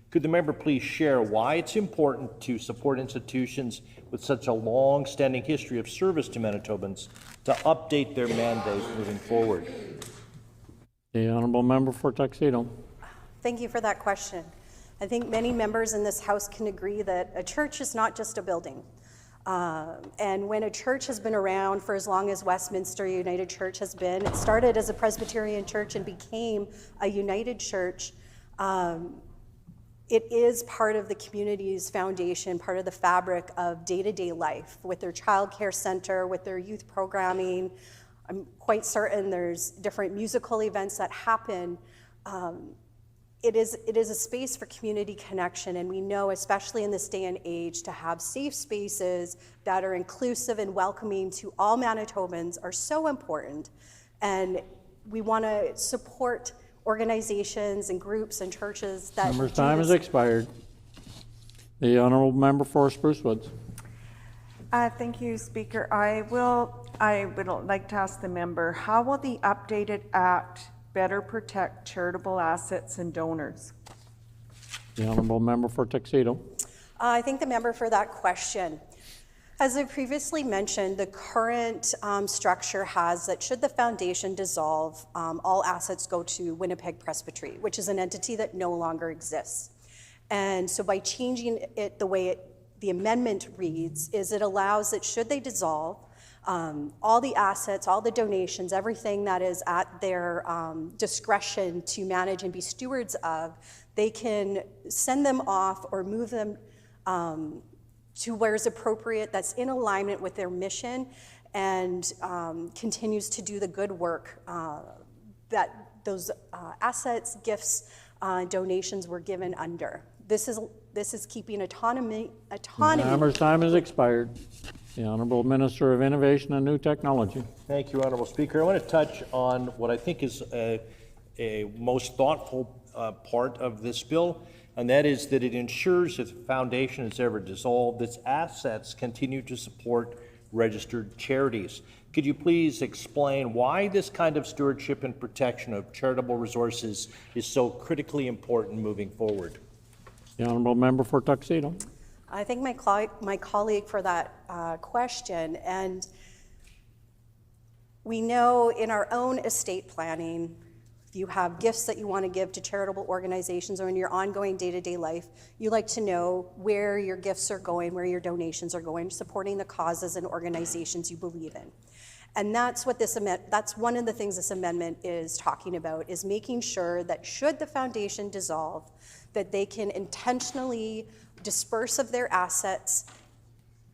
[SPEAKER 10] Could the member please share why it's important to support institutions with such a long-standing history of service to Manitobans to update their mandate moving forward?
[SPEAKER 1] The honourable member for Tuxedo.
[SPEAKER 8] Thank you for that question. I think many members in this House can agree that a church is not just a building. And when a church has been around for as long as Westminster United Church has been, it started as a Presbyterian church and became a United Church. It is part of the community's foundation, part of the fabric of day-to-day life with their child care center, with their youth programming. I'm quite certain there's different musical events that happen. It is a space for community connection, and we know, especially in this day and age, to have safe spaces that are inclusive and welcoming to all Manitobans are so important. And we want to support organizations and groups and churches that
[SPEAKER 1] Member's time has expired. The honourable member for Spruce Woods.
[SPEAKER 9] Thank you, Speaker. I would like to ask the member, how will the updated Act better protect charitable assets and donors?
[SPEAKER 1] The honourable member for Tuxedo.
[SPEAKER 8] I thank the member for that question. As I previously mentioned, the current structure has that should the foundation dissolve, all assets go to Winnipeg Presbytery, which is an entity that no longer exists. And so by changing it the way the amendment reads, is it allows that should they dissolve, all the assets, all the donations, everything that is at their discretion to manage and be stewards of, they can send them off or move them to where is appropriate, that's in alignment with their mission, and continues to do the good work that those assets, gifts, donations were given under. This is keeping autonomy.
[SPEAKER 1] The member's time has expired. The Honourable Minister of Innovation and New Technology.
[SPEAKER 10] Thank you, Honourable Speaker. I want to touch on what I think is a most thoughtful part of this bill, and that is that it ensures if the foundation is ever dissolved, its assets continue to support registered charities. Could you please explain why this kind of stewardship and protection of charitable resources is so critically important moving forward?
[SPEAKER 1] The honourable member for Tuxedo.
[SPEAKER 8] I thank my colleague for that question. And we know in our own estate planning, if you have gifts that you want to give to charitable organizations or in your ongoing day-to-day life, you like to know where your gifts are going, where your donations are going, supporting the causes and organizations you believe in. And that's what that's one of the things this amendment is talking about, is making sure that should the foundation dissolve, that they can intentionally disperse of their assets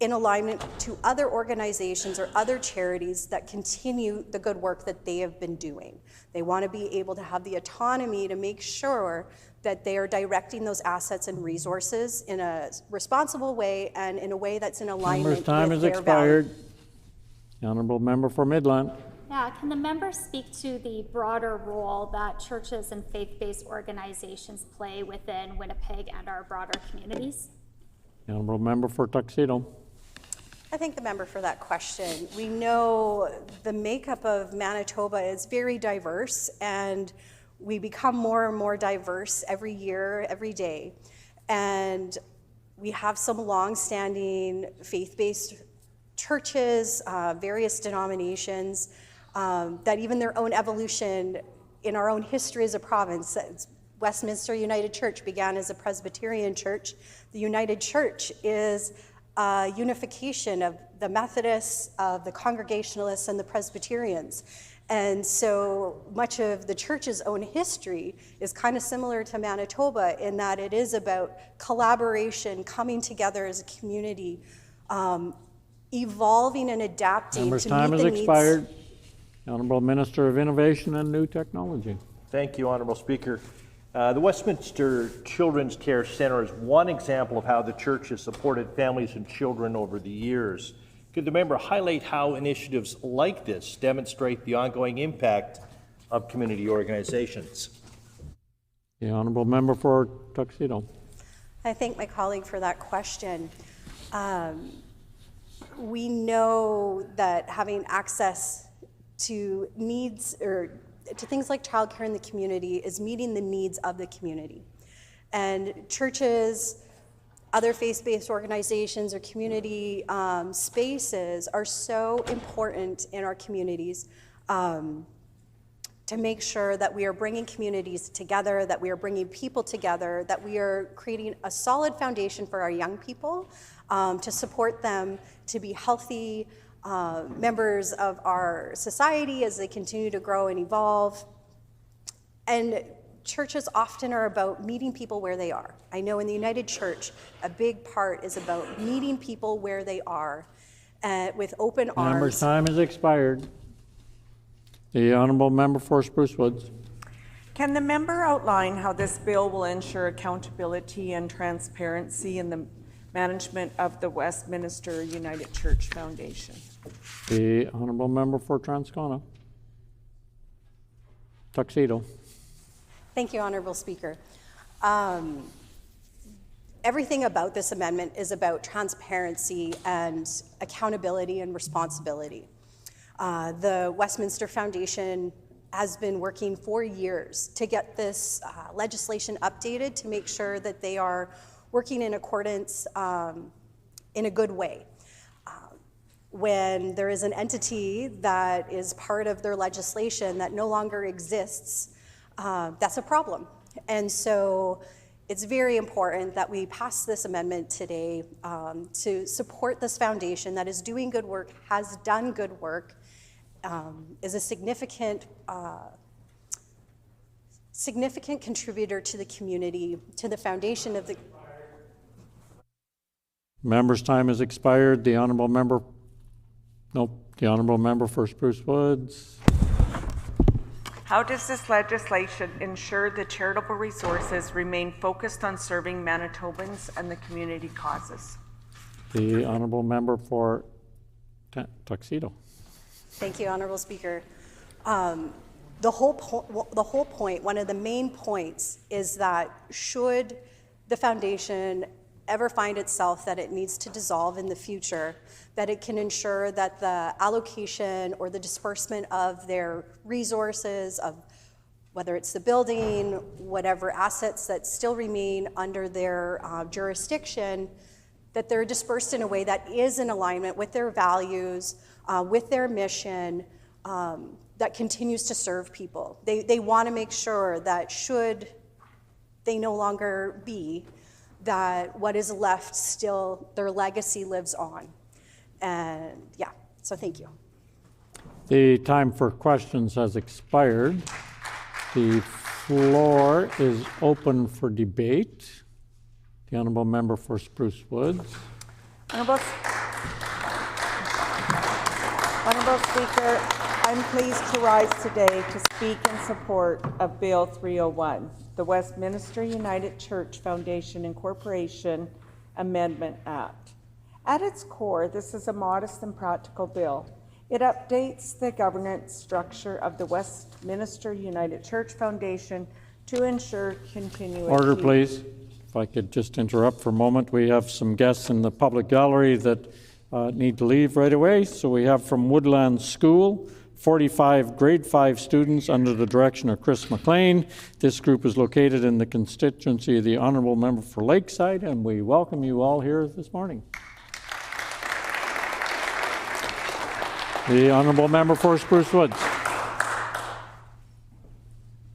[SPEAKER 8] in alignment to other organizations or other charities that continue the good work that they have been doing. They want to be able to have the autonomy to make sure that they are directing those assets and resources in a responsible way and in a way that's in alignment
[SPEAKER 1] Member's time
[SPEAKER 8] with
[SPEAKER 1] has
[SPEAKER 8] their
[SPEAKER 1] expired.
[SPEAKER 8] values.
[SPEAKER 1] The honourable member for Midland.
[SPEAKER 11] Yeah, can the member speak to the broader role that churches and faith-based organizations play within Winnipeg and our broader communities?
[SPEAKER 1] The honourable member for Tuxedo.
[SPEAKER 8] I thank the member for that question. We know the makeup of Manitoba is very diverse, and we become more and more diverse every year, every day. And we have some long-standing faith-based churches, various denominations, that even their own evolution in our own history as a province. Westminster United Church began as a Presbyterian church. The United Church is a unification of the Methodists, of the Congregationalists, and the Presbyterians. And so much of the church's own history is kind of similar to Manitoba in that it is about collaboration, coming together as a community, evolving and adapting
[SPEAKER 1] Member's
[SPEAKER 8] to
[SPEAKER 1] time
[SPEAKER 8] meet
[SPEAKER 1] has
[SPEAKER 8] the needs.
[SPEAKER 1] expired. The Honourable Minister of Innovation and New Technology.
[SPEAKER 10] Thank you, Honourable Speaker. The Westminster Children's Care Centre is one example of how the church has supported families and children over the years. Could the member highlight how initiatives like this demonstrate the ongoing impact of community organizations?
[SPEAKER 1] The honourable member for Tuxedo.
[SPEAKER 8] I thank my colleague for that question. We know that having access to needs or to things like childcare in the community is meeting the needs of the community. And churches, other faith-based organizations or community spaces are so important in our communities to make sure that we are bringing communities together, that we are bringing people together, that we are creating a solid foundation for our young people to support them to be healthy members of our society as they continue to grow and evolve. And churches often are about meeting people where they are. I know in the United Church, a big part is about meeting people where they are with open arms.
[SPEAKER 1] Member's time has expired. The honourable member for Spruce Woods.
[SPEAKER 9] Can the member outline how this bill will ensure accountability and transparency in the management of the Westminster United Church Foundation?
[SPEAKER 1] The honourable member for Transcona. Tuxedo.
[SPEAKER 8] Thank you, Honourable Speaker. Everything about this amendment is about transparency and accountability and responsibility. The Westminster Foundation has been working for years to get this legislation updated to make sure that they are working in accordance in a good way. When there is an entity that is part of their legislation that no longer exists, that's a problem. And so it's very important that we pass this amendment today to support this foundation that is doing good work, has done good work, is a significant contributor to the community, to the foundation of the...
[SPEAKER 1] Member's time has expired. The honourable member, the honourable member for Spruce Woods.
[SPEAKER 9] How does this legislation ensure the charitable resources remain focused on serving Manitobans and the community causes?
[SPEAKER 1] The honourable member for Tuxedo.
[SPEAKER 8] Thank you, Honourable Speaker. The whole point, one of the main points, is that should the foundation ever find itself that it needs to dissolve in the future, that it can ensure that the allocation or the disbursement of their resources, of whether it's the building, whatever assets that still remain under their jurisdiction, that they're dispersed in a way that is in alignment with their values, with their mission, that continues to serve people. They want to make sure that should they no longer be, that what is left still, their legacy lives on. And yeah, so thank you.
[SPEAKER 1] The time for questions has expired. The floor is open for debate. The honourable member for Spruce Woods.
[SPEAKER 9] Honourable Speaker, I'm pleased to rise today to speak in support of Bill 301, the Westminster United Church Foundation Incorporation Amendment Act. At its core, this is a modest and practical bill. It updates the governance structure of the Westminster United Church Foundation to ensure continuity.
[SPEAKER 1] Order, please. If I could just interrupt for a moment. We have some guests in the public gallery that need to leave right away. So we have from Woodland School, 45 grade 5 students under the direction of Chris McLean. This group is located in the constituency of the honourable member for Lakeside, and we welcome you all here this morning. The honourable member for Spruce Woods.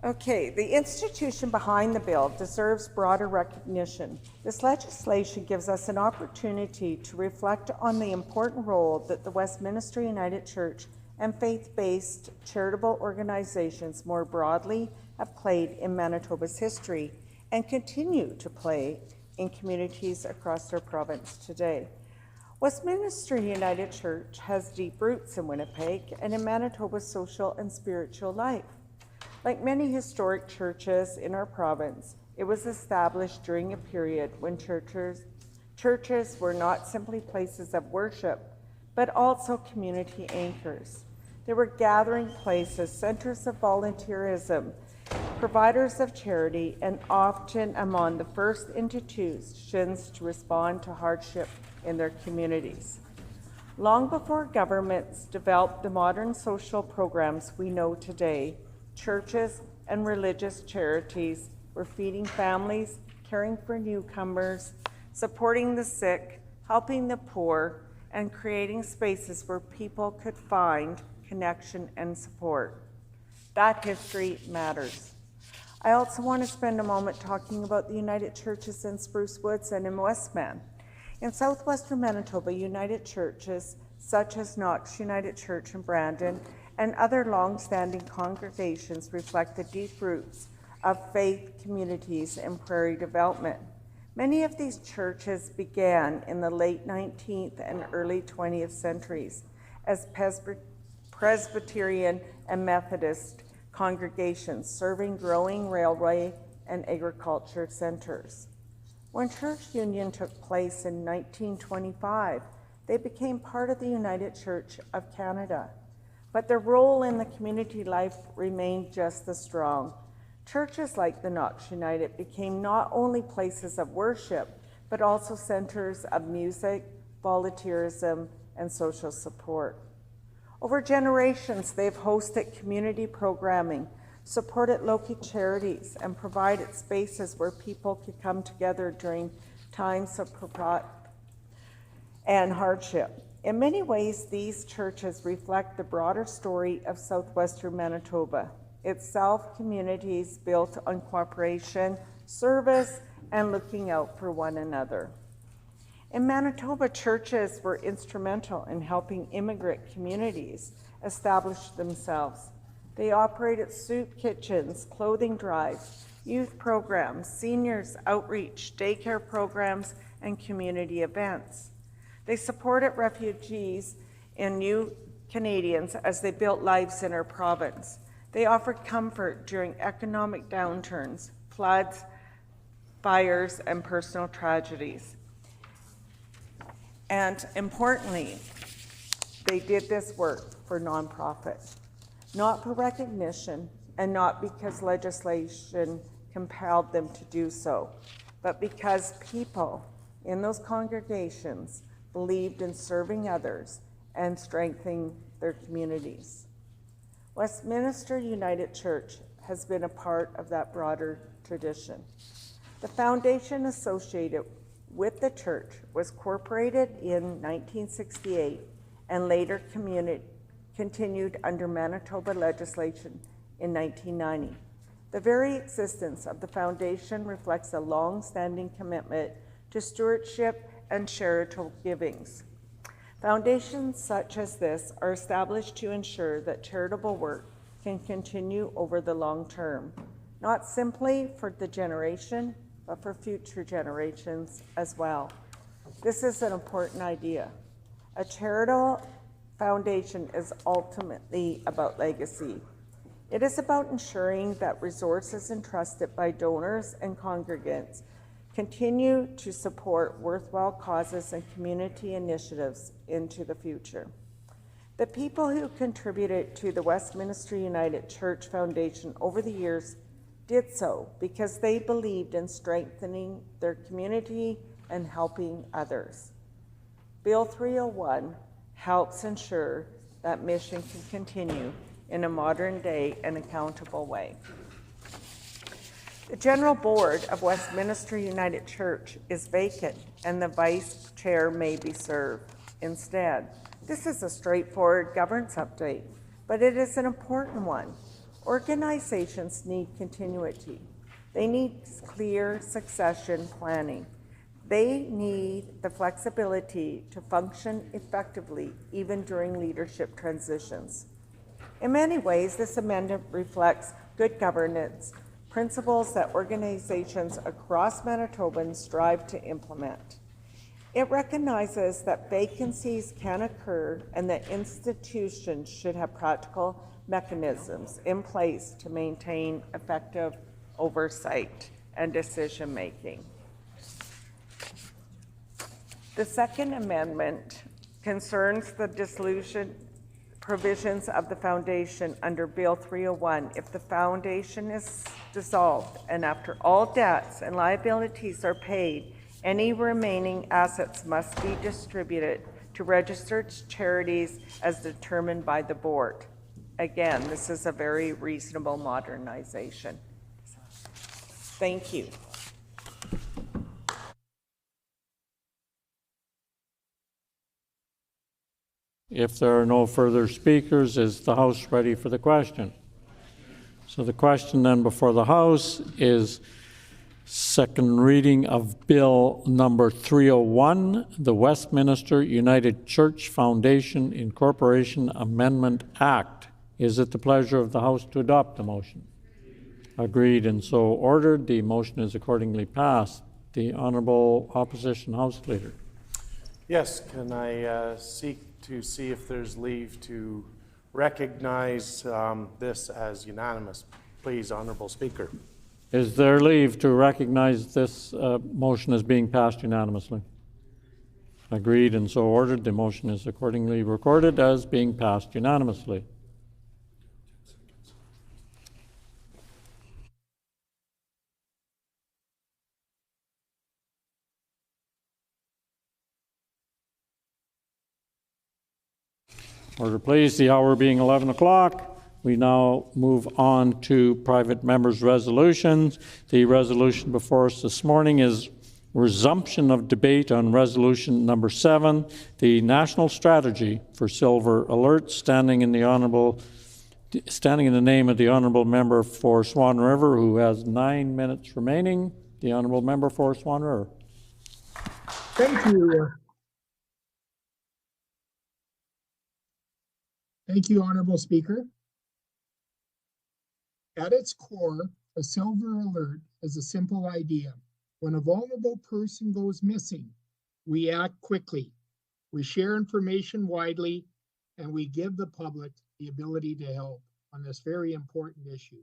[SPEAKER 9] Okay, the institution behind the bill deserves broader recognition. This legislation gives us an opportunity to reflect on the important role that the Westminster United Church and faith-based charitable organizations more broadly have played in Manitoba's history and continue to play in communities across our province today. Westminster United Church has deep roots in Winnipeg and in Manitoba's social and spiritual life. Like many historic churches in our province, it was established during a period when churches were not simply places of worship, but also community anchors. They were gathering places, centers of volunteerism, providers of charity, and often among the first institutions to respond to hardship in their communities. Long before governments developed the modern social programs we know today, churches and religious charities were feeding families, caring for newcomers, supporting the sick, helping the poor, and creating spaces where people could find connection and support. That history matters. I also want to spend a moment talking about the United Churches in Spruce Woods and in Westman. In southwestern Manitoba, United Churches, such as Knox United Church in Brandon, and other long-standing congregations reflect the deep roots of faith communities in prairie development. Many of these churches began in the late 19th and early 20th centuries as Presbyterian and Methodist congregations serving growing railway and agriculture centers. When church union took place in 1925, they became part of the United Church of Canada. But their role in the community life remained just as strong. Churches like the Knox United became not only places of worship, but also centers of music, volunteerism, and social support. Over generations, they've hosted community programming, supported local charities, and provided spaces where people could come together during times of and hardship. In many ways, these churches reflect the broader story of southwestern Manitoba, itself communities built on cooperation, service, and looking out for one another. In Manitoba, churches were instrumental in helping immigrant communities establish themselves. They operated soup kitchens, clothing drives, youth programs, seniors outreach, daycare programs, and community events. They supported refugees and new Canadians as they built lives in our province. They offered comfort during economic downturns, floods, fires, and personal tragedies. And importantly, they did this work for nonprofit, not for recognition and not because legislation compelled them to do so, but because people in those congregations believed in serving others and strengthening their communities. Westminster United Church has been a part of that broader tradition. The foundation associated with the church was incorporated in 1968 and later continued under Manitoba legislation in 1990. The very existence of the foundation reflects a long-standing commitment to stewardship and charitable givings. Foundations such as this are established to ensure that charitable work can continue over the long term, not simply for the generation, but for future generations as well. This is an important idea. A charitable foundation is ultimately about legacy. It is about ensuring that resources entrusted by donors and congregants continue to support worthwhile causes and community initiatives into the future. The people who contributed to the Westminster United Church Foundation over the years did so because they believed in strengthening their community and helping others. Bill 301 helps ensure that mission can continue in a modern day and accountable way. The General Board of Westminster United Church is vacant and the Vice Chair may be served instead. This is a straightforward governance update, but it is an important one. Organizations need continuity. They need clear succession planning. They need the flexibility to function effectively even during leadership transitions. In many ways, this amendment reflects good governance principles that organizations across Manitoba strive to implement. It recognizes that vacancies can occur and that institutions should have practical mechanisms in place to maintain effective oversight and decision-making. The second amendment concerns the dissolution provisions of the foundation under Bill 301. If the foundation is dissolved and after all debts and liabilities are paid, any remaining assets must be distributed to registered charities as determined by the board. Again, this is a very reasonable modernization. Thank you.
[SPEAKER 1] If there are no further speakers, is the House ready for the question? So the question then before the House is second reading of Bill number 301, the Westminster United Church Foundation Incorporation Amendment Act. Is it the pleasure of the House to adopt the motion? Agreed and so ordered. The motion is accordingly passed. The Honourable Opposition House Leader.
[SPEAKER 12] Yes, can I seek to see if there's leave to recognize this as unanimous? Please, Honourable Speaker.
[SPEAKER 1] Is there leave to recognize this motion as being passed unanimously? Agreed and so ordered. The motion is accordingly recorded as being passed unanimously. Order please, the hour being 11 o'clock. We now move on to private members' resolutions. The resolution before us this morning is resumption of debate on resolution number 7, the national strategy for silver alert, standing in the name of the honourable member for Swan River, who has 9 minutes remaining. The honourable member for Swan River.
[SPEAKER 13] Thank you. Thank you, Honourable Speaker. At its core, a silver alert is a simple idea. When a vulnerable person goes missing, we act quickly, we share information widely, and we give the public the ability to help on this very important issue.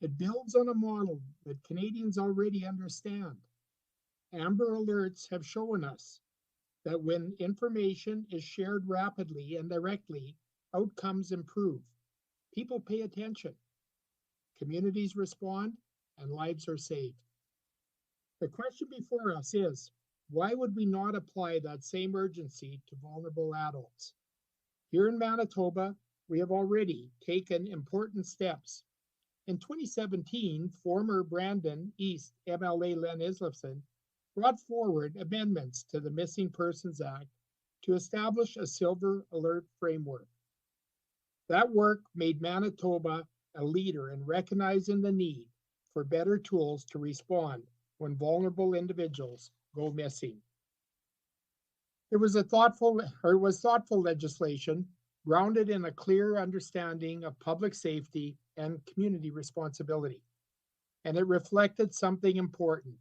[SPEAKER 13] It builds on a model that Canadians already understand. Amber Alerts have shown us that when information is shared rapidly and directly, outcomes improve. People pay attention. Communities respond and lives are saved. The question before us is, why would we not apply that same urgency to vulnerable adults? Here in Manitoba, we have already taken important steps. In 2017, former Brandon East MLA Len Islifson brought forward amendments to the Missing Persons Act to establish a silver alert framework. That work made Manitoba a leader in recognizing the need for better tools to respond when vulnerable individuals go missing. It was thoughtful legislation grounded in a clear understanding of public safety and community responsibility. And it reflected something important,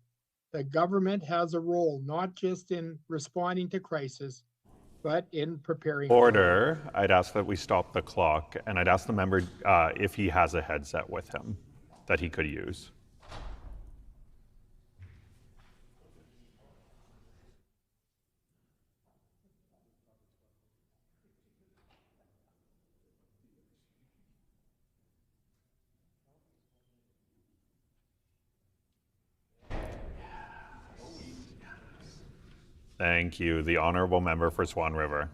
[SPEAKER 13] that government has a role not just in responding to crisis, but in preparing.
[SPEAKER 14] Order. I'd ask that we stop the clock, and I'd ask the member if he has a headset with him that he could use. Thank you. The honourable member for Swan River.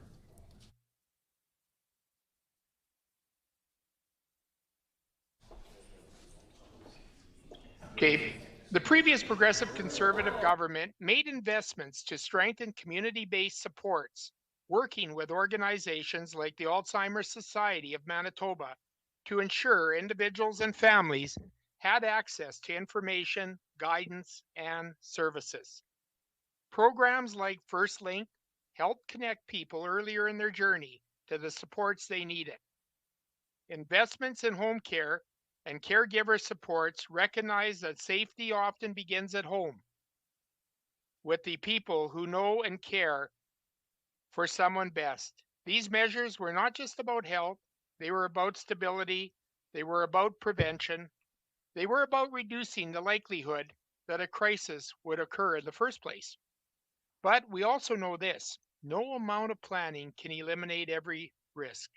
[SPEAKER 15] Okay. The previous Progressive Conservative government made investments to strengthen community-based supports, working with organizations like the Alzheimer's Society of Manitoba to ensure individuals and families had access to information, guidance, and services. Programs like First Link helped connect people earlier in their journey to the supports they needed. Investments in home care and caregiver supports recognize that safety often begins at home with the people who know and care for someone best. These measures were not just about health, they were about stability, they were about prevention, they were about reducing the likelihood that a crisis would occur in the first place. But we also know this: no amount of planning can eliminate every risk.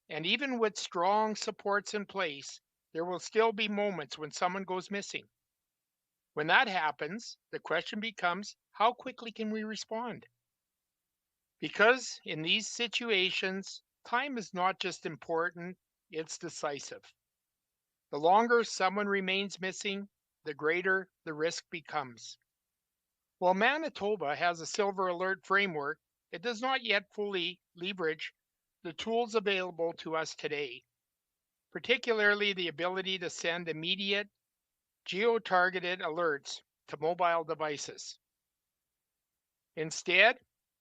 [SPEAKER 15] And even with strong supports in place, there will still be moments when someone goes missing. When that happens, the question becomes, how quickly can we respond? Because in these situations, time is not just important, it's decisive. The longer someone remains missing, the greater the risk becomes. While Manitoba has a Silver Alert framework, it does not yet fully leverage the tools available to us today, particularly the ability to send immediate, geo-targeted alerts to mobile devices. Instead,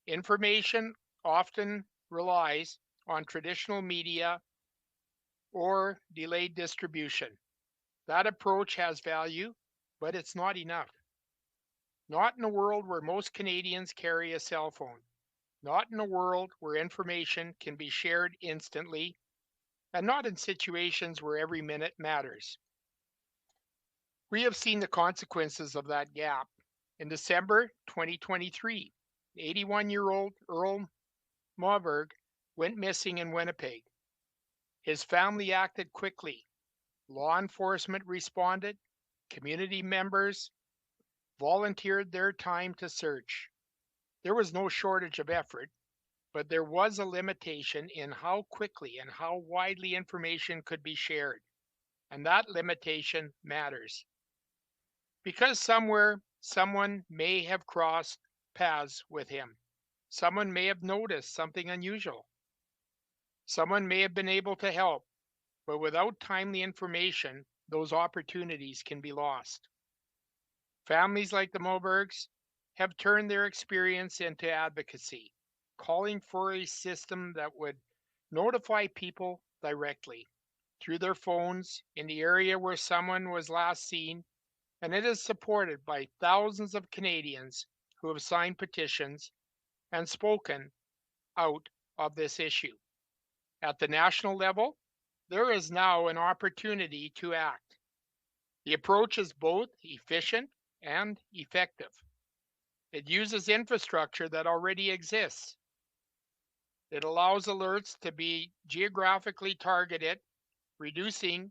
[SPEAKER 15] information often relies on traditional media or delayed distribution. That approach has value, but it's not enough. Not in a world where most Canadians carry a cell phone. Not in a world where information can be shared instantly, and not in situations where every minute matters. We have seen the consequences of that gap. In December 2023, 81-year-old Earl Mauberg went missing in Winnipeg. His family acted quickly. Law enforcement responded. Community members volunteered their time to search. There was no shortage of effort, but there was a limitation in how quickly and how widely information could be shared. And that limitation matters. Because somewhere, someone may have crossed paths with him. Someone may have noticed something unusual. Someone may have been able to help, but without timely information, those opportunities can be lost. Families like the Maubergs have turned their experience into advocacy, calling for a system that would notify people directly through their phones in the area where someone was last seen, and it is supported by thousands of Canadians who have signed petitions and spoken out of this issue. At the national level, there is now an opportunity to act. The approach is both efficient and effective. It uses infrastructure that already exists. It allows alerts to be geographically targeted, reducing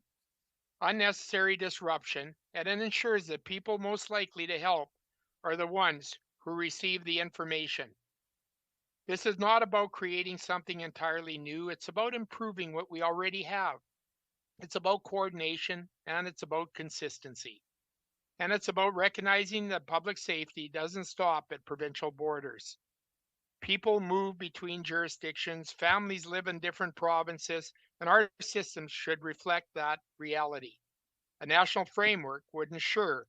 [SPEAKER 15] unnecessary disruption, and it ensures that people most likely to help are the ones who receive the information. This is not about creating something entirely new. It's about improving what we already have. It's about coordination, and it's about consistency. And it's about recognizing that public safety doesn't stop at provincial borders. People move between jurisdictions, families live in different provinces, and our systems should reflect that reality. A national framework would ensure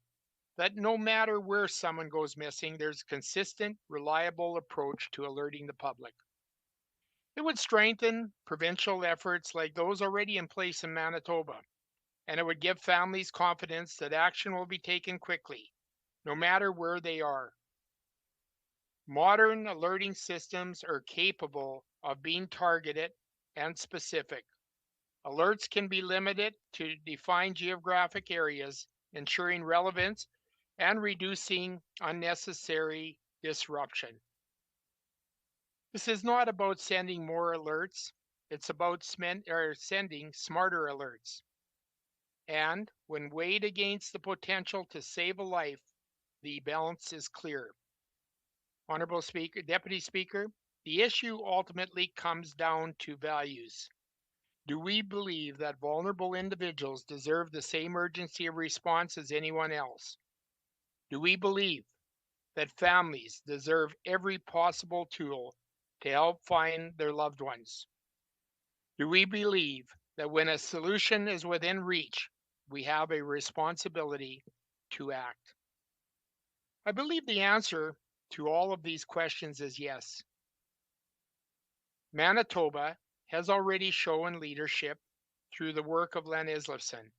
[SPEAKER 15] that no matter where someone goes missing, there's a consistent, reliable approach to alerting the public. It would strengthen provincial efforts like those already in place in Manitoba, and it would give families confidence that action will be taken quickly, no matter where they are. Modern alerting systems are capable of being targeted and specific. Alerts can be limited to defined geographic areas, ensuring relevance and reducing unnecessary disruption. This is not about sending more alerts, it's about sending smarter alerts. And when weighed against the potential to save a life, the balance is clear. Honorable Speaker, Deputy Speaker, the issue ultimately comes down to values. Do we believe that vulnerable individuals deserve the same urgency of response as anyone else? Do we believe that families deserve every possible tool to help find their loved ones? Do we believe that when a solution is within reach, we have a responsibility to act? I believe the answer to all of these questions is yes. Manitoba has already shown leadership through the work of Len Isleifson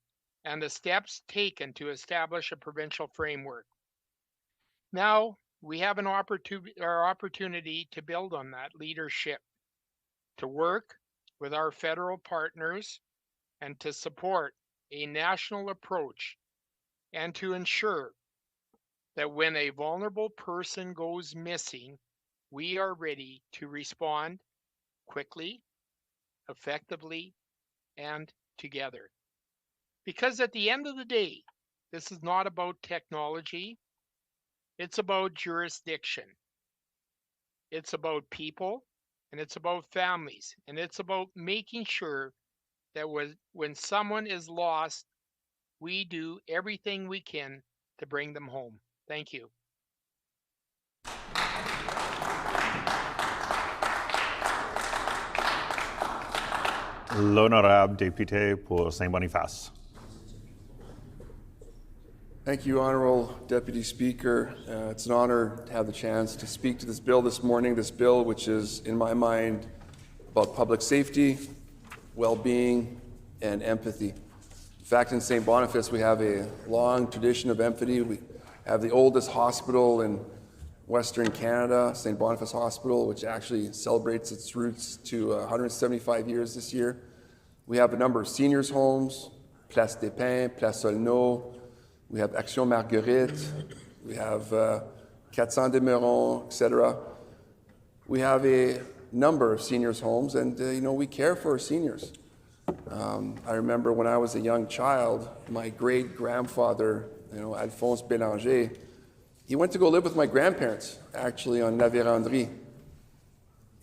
[SPEAKER 15] and the steps taken to establish a provincial framework. Now we have an opportunity to build on that leadership, to work with our federal partners and to support a national approach, and to ensure that when a vulnerable person goes missing, we are ready to respond quickly, effectively, and together. Because at the end of the day, this is not about technology, it's about jurisdiction. It's about people, and it's about families, and it's about making sure that when someone is lost, we do everything we can to bring them home. Thank you.
[SPEAKER 14] L'honorable député pour Saint-Boniface.
[SPEAKER 3] Thank you, Honorable Deputy Speaker. It's an honor to have the chance to speak to this bill this morning, this bill which is, in my mind, about public safety, well-being, and empathy. In fact, in St. Boniface, we have a long tradition of empathy. We have the oldest hospital in Western Canada, St. Boniface Hospital, which actually celebrates its roots to 175 years this year. We have a number of seniors' homes, Place des Pins, Place Aulneau. We have Action Marguerite. We have 400 Demeurons, etc. We have a number of seniors' homes, and we care for our seniors. I remember when I was a young child, my great-grandfather, Alphonse Bélanger, he went to go live with my grandparents, actually, on La Vérendrye.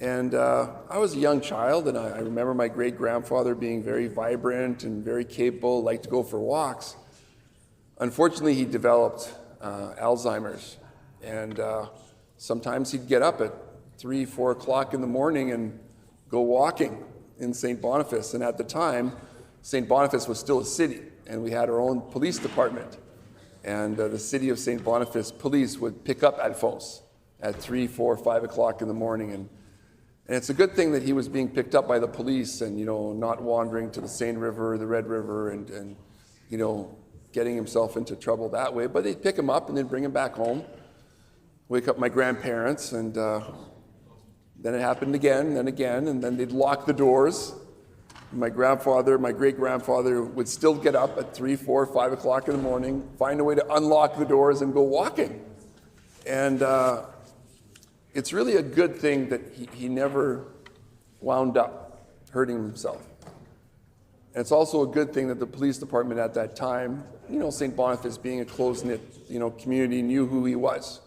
[SPEAKER 3] And I was a young child, and I remember my great-grandfather being very vibrant and very capable, liked to go for walks. Unfortunately, he developed Alzheimer's, and sometimes he'd get up at 3, 4 o'clock in the morning and go walking in St. Boniface. And at the time, St. Boniface was still a city, and we had our own police department. And the city of St. Boniface police would pick up Alphonse at 3, 4, 5 o'clock in the morning. And it's a good thing that he was being picked up by the police and, not wandering to the Seine River, the Red River, and getting himself into trouble that way. But they'd pick him up and then bring him back home, wake up my grandparents, and then it happened again and again, and then they'd lock the doors. My great-grandfather would still get up at 3, 4, 5 o'clock in the morning, find a way to unlock the doors and go walking. And it's really a good thing that he never wound up hurting himself. And it's also a good thing that the police department at that time, St. Boniface being a close-knit, community, knew who he was.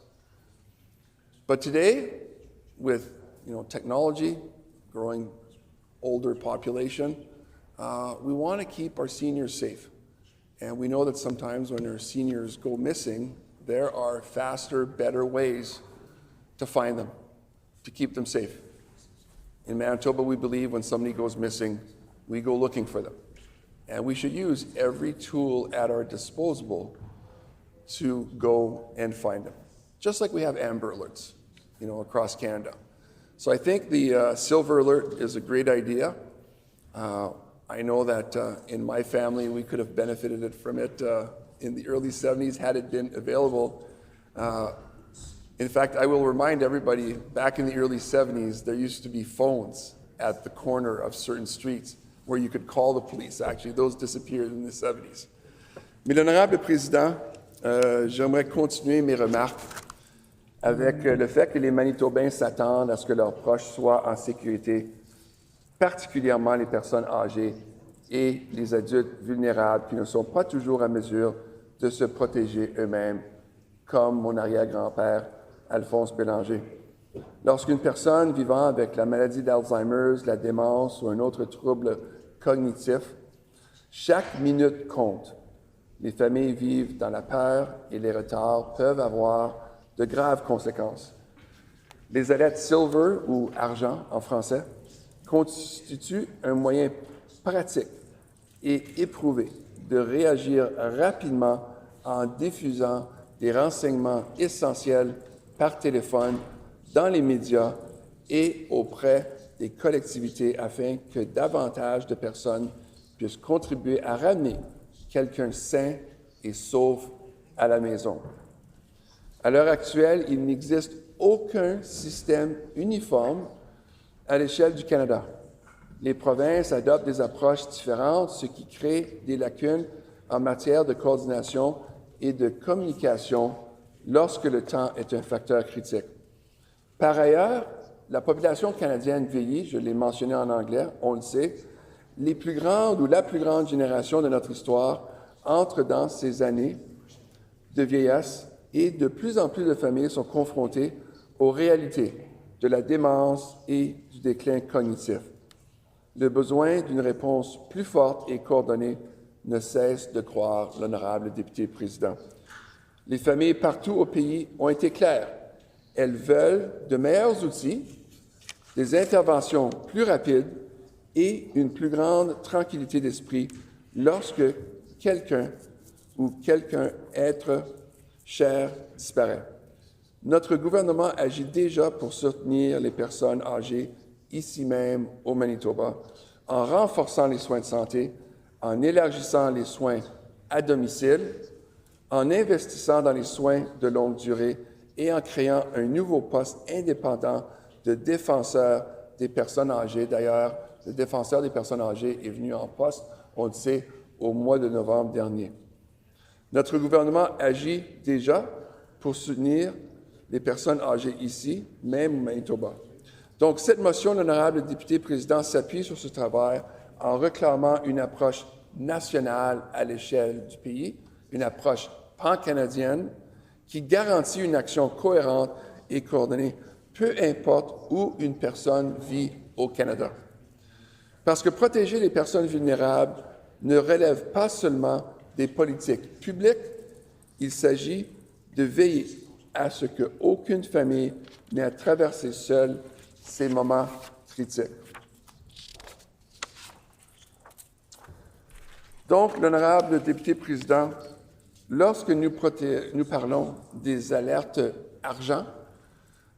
[SPEAKER 3] But today, with, technology, growing older population, we want to keep our seniors safe. And we know that sometimes when our seniors go missing, there are faster, better ways to find them, to keep them safe. In Manitoba, we believe when somebody goes missing, we go looking for them. And we should use every tool at our disposal to go and find them, just like we have Amber Alerts, across Canada. So I think the Silver Alert is a great idea. I know that in my family, we could have benefited from it in the early 70s had it been available. In fact, I will remind everybody, back in the early 70s, there used to be phones at the corner of certain streets where you could call the police. Actually, those disappeared in the 70s. Mais l'honorable président, j'aimerais continuer mes remarques avec le fait que les Manitobains s'attendent à ce que leurs proches soient en sécurité, particulièrement les personnes âgées et les adultes vulnérables qui ne sont pas toujours en mesure de se protéger eux-mêmes, comme mon arrière-grand-père Alphonse Bélanger. Lorsqu'une personne vivant avec la maladie d'Alzheimer, la démence ou un autre trouble cognitif, chaque minute compte. Les familles vivent dans la peur et les retards peuvent avoir de graves conséquences. Les alertes Silver ou argent en français constituent un moyen pratique et éprouvé de réagir rapidement en diffusant des renseignements essentiels par téléphone, dans les médias et auprès des collectivités afin que davantage de personnes puissent contribuer à ramener quelqu'un sain et sauf à la maison. À l'heure actuelle, il n'existe aucun système uniforme à l'échelle du Canada. Les provinces adoptent des approches différentes, ce qui crée des lacunes en matière de coordination et de communication lorsque le temps est un facteur critique. Par ailleurs, la population canadienne vieillit, je l'ai mentionné en anglais, on le sait, les plus grandes ou la plus grande génération de notre histoire entre dans ces années de vieillesse et de plus en plus de familles sont confrontées aux réalités de la démence et du déclin cognitif. Le besoin d'une réponse plus forte et coordonnée ne cesse de croire, l'honorable député président. Les familles partout au pays ont été claires. Elles veulent de meilleurs outils, des interventions plus rapides et une plus grande tranquillité d'esprit lorsque quelqu'un ou quelqu'un être cher disparaît. Notre gouvernement agit déjà pour soutenir les personnes âgées ici même au Manitoba en renforçant les soins de santé, en élargissant les soins à domicile, en investissant dans les soins de longue durée et en créant un nouveau poste indépendant de défenseur des personnes âgées. D'ailleurs, le défenseur des personnes âgées est venu en poste, on le sait, au mois de novembre dernier. Notre gouvernement agit déjà pour soutenir les personnes âgées ici, même au Manitoba. Donc, cette motion, l'honorable député président s'appuie sur ce travail en réclamant une approche nationale à l'échelle du pays, une approche pan-canadienne qui garantit une action cohérente et coordonnée, peu importe où une personne vit au Canada. Parce que protéger les personnes vulnérables ne relève pas seulement des politiques publiques, il s'agit de veiller à ce qu'aucune famille n'ait à traverser seule ces moments critiques. Donc, l'honorable député président, lorsque nous parlons des alertes argent,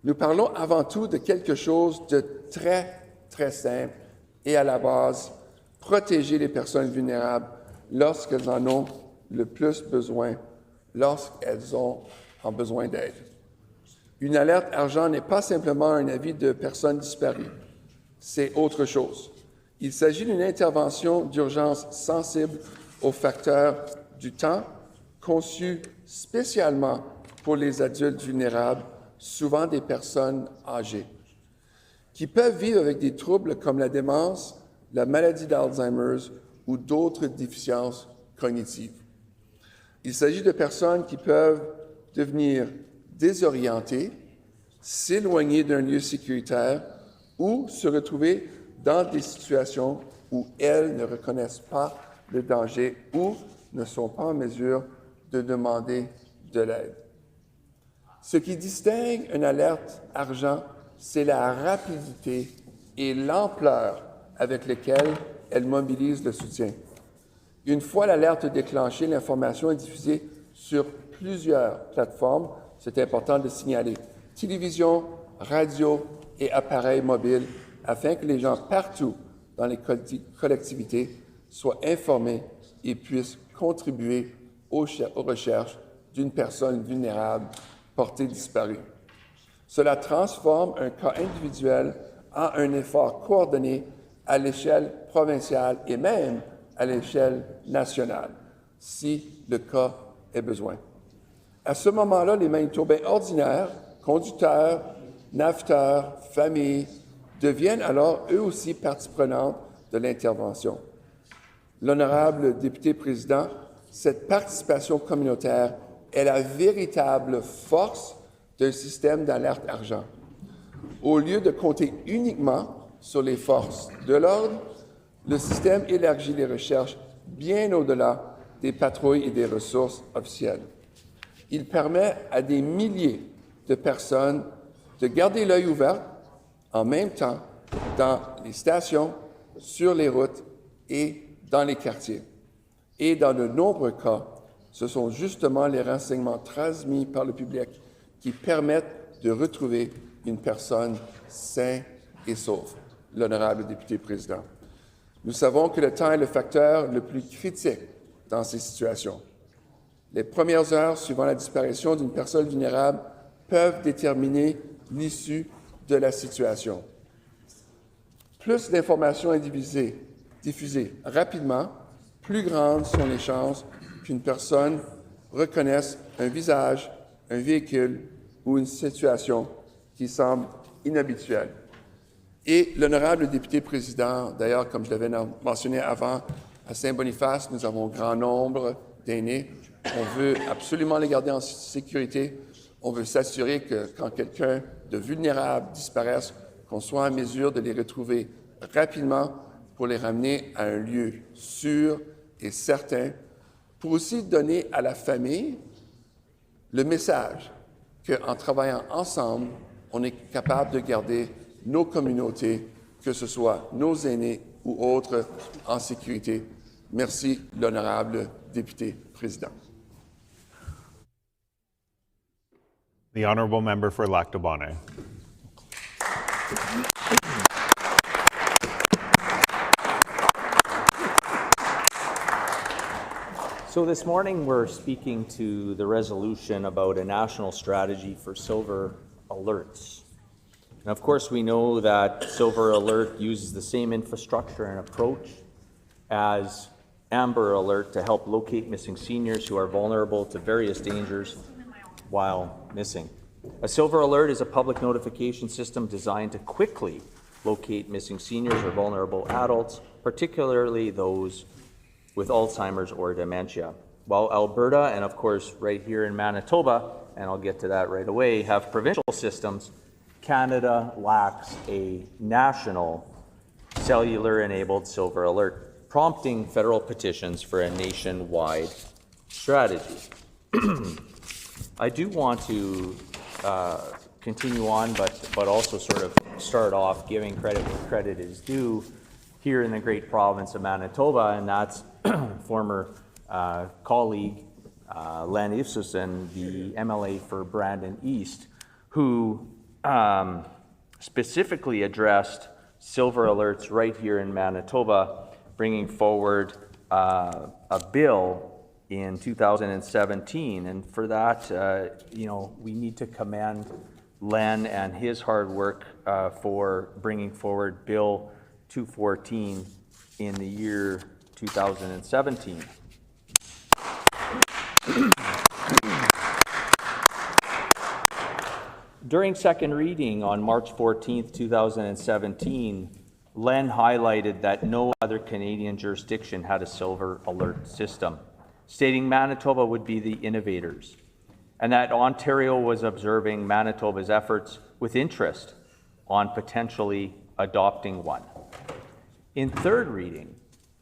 [SPEAKER 3] nous parlons avant tout de quelque chose de très, très simple et à la base, protéger les personnes vulnérables lorsqu'elles en ont le plus besoin, lorsqu'elles ont besoin d'aide. Une alerte argent n'est pas simplement un avis de personnes disparues, c'est autre chose. Il s'agit d'une intervention d'urgence sensible aux facteurs du temps, conçue spécialement pour les adultes vulnérables, souvent des personnes âgées, qui peuvent vivre avec des troubles comme la démence, la maladie d'Alzheimer ou d'autres déficiences cognitives. Il s'agit de personnes qui peuvent devenir désorientées, s'éloigner d'un lieu sécuritaire ou se retrouver dans des situations où elles ne reconnaissent pas le danger ou ne sont pas en mesure de demander de l'aide. Ce qui distingue une alerte argent, c'est la rapidité et l'ampleur avec lesquelles elle mobilise le soutien. Une fois l'alerte déclenchée, l'information est diffusée sur plusieurs plateformes, c'est important de signaler, télévision, radio et appareils mobiles, afin que les gens partout dans les collectivités soient informés et puissent contribuer aux recherches d'une personne vulnérable portée disparue. Cela transforme un cas individuel en un effort coordonné à l'échelle provinciale et même à l'échelle nationale, si le cas est besoin. À ce moment-là, les Manitobains ordinaires, conducteurs, naveteurs, familles, deviennent alors eux aussi partie prenante de l'intervention. L'honorable député président, cette participation communautaire est la véritable force d'un système d'alerte argent. Au lieu de compter uniquement sur les forces de l'ordre, le système élargit les recherches bien au-delà des patrouilles et des ressources officielles. Il permet à des milliers de personnes de garder l'œil ouvert en même temps dans les stations, sur les routes et dans les quartiers. Et dans de nombreux cas, ce sont justement les renseignements transmis par le public qui permettent de retrouver une personne saine et sauve. L'honorable député président. Nous savons que le temps est le facteur le plus critique dans ces situations. Les premières heures suivant la disparition d'une personne vulnérable peuvent déterminer l'issue de la situation. Plus d'informations est diffusée rapidement, plus grandes sont les chances qu'une personne reconnaisse un visage, un véhicule ou une situation qui semble inhabituelle. Et l'honorable député président, d'ailleurs, comme je l'avais mentionné avant, à Saint-Boniface, nous avons un grand nombre d'aînés. On veut absolument les garder en sécurité. On veut s'assurer que quand quelqu'un de vulnérable disparaisse, qu'on soit en mesure de les retrouver rapidement pour les ramener à un lieu sûr et certain, pour aussi donner à la famille le message qu'en travaillant ensemble, on est capable de garder nos communautés, que ce soit nos aînés ou autres, en sécurité. Merci, l'honorable député président.
[SPEAKER 14] The honourable member for Lac du Bonnet.
[SPEAKER 16] So this morning we're speaking to the resolution about a national strategy for silver alerts. And of course we know that Silver Alert uses the same infrastructure and approach as Amber Alert to help locate missing seniors who are vulnerable to various dangers while missing. A Silver Alert is a public notification system designed to quickly locate missing seniors or vulnerable adults, particularly those with Alzheimer's or dementia. While Alberta, and of course right here in Manitoba, and I'll get to that right away, have provincial systems, Canada lacks a national cellular-enabled Silver Alert, prompting federal petitions for a nationwide strategy. I do want to continue on, but also sort of start off giving credit where credit is due here in the great province of Manitoba, and that's former colleague Len Ifsusen, the MLA for Brandon East, who specifically addressed Silver Alerts right here in Manitoba, bringing forward a bill in 2017. And for that, we need to commend Len and his hard work for bringing forward Bill 214 in the year 2017. During second reading on March 14th, 2017, Len highlighted that no other Canadian jurisdiction had a Silver Alert system, stating Manitoba would be the innovators, and that Ontario was observing Manitoba's efforts with interest on potentially adopting one. In third reading,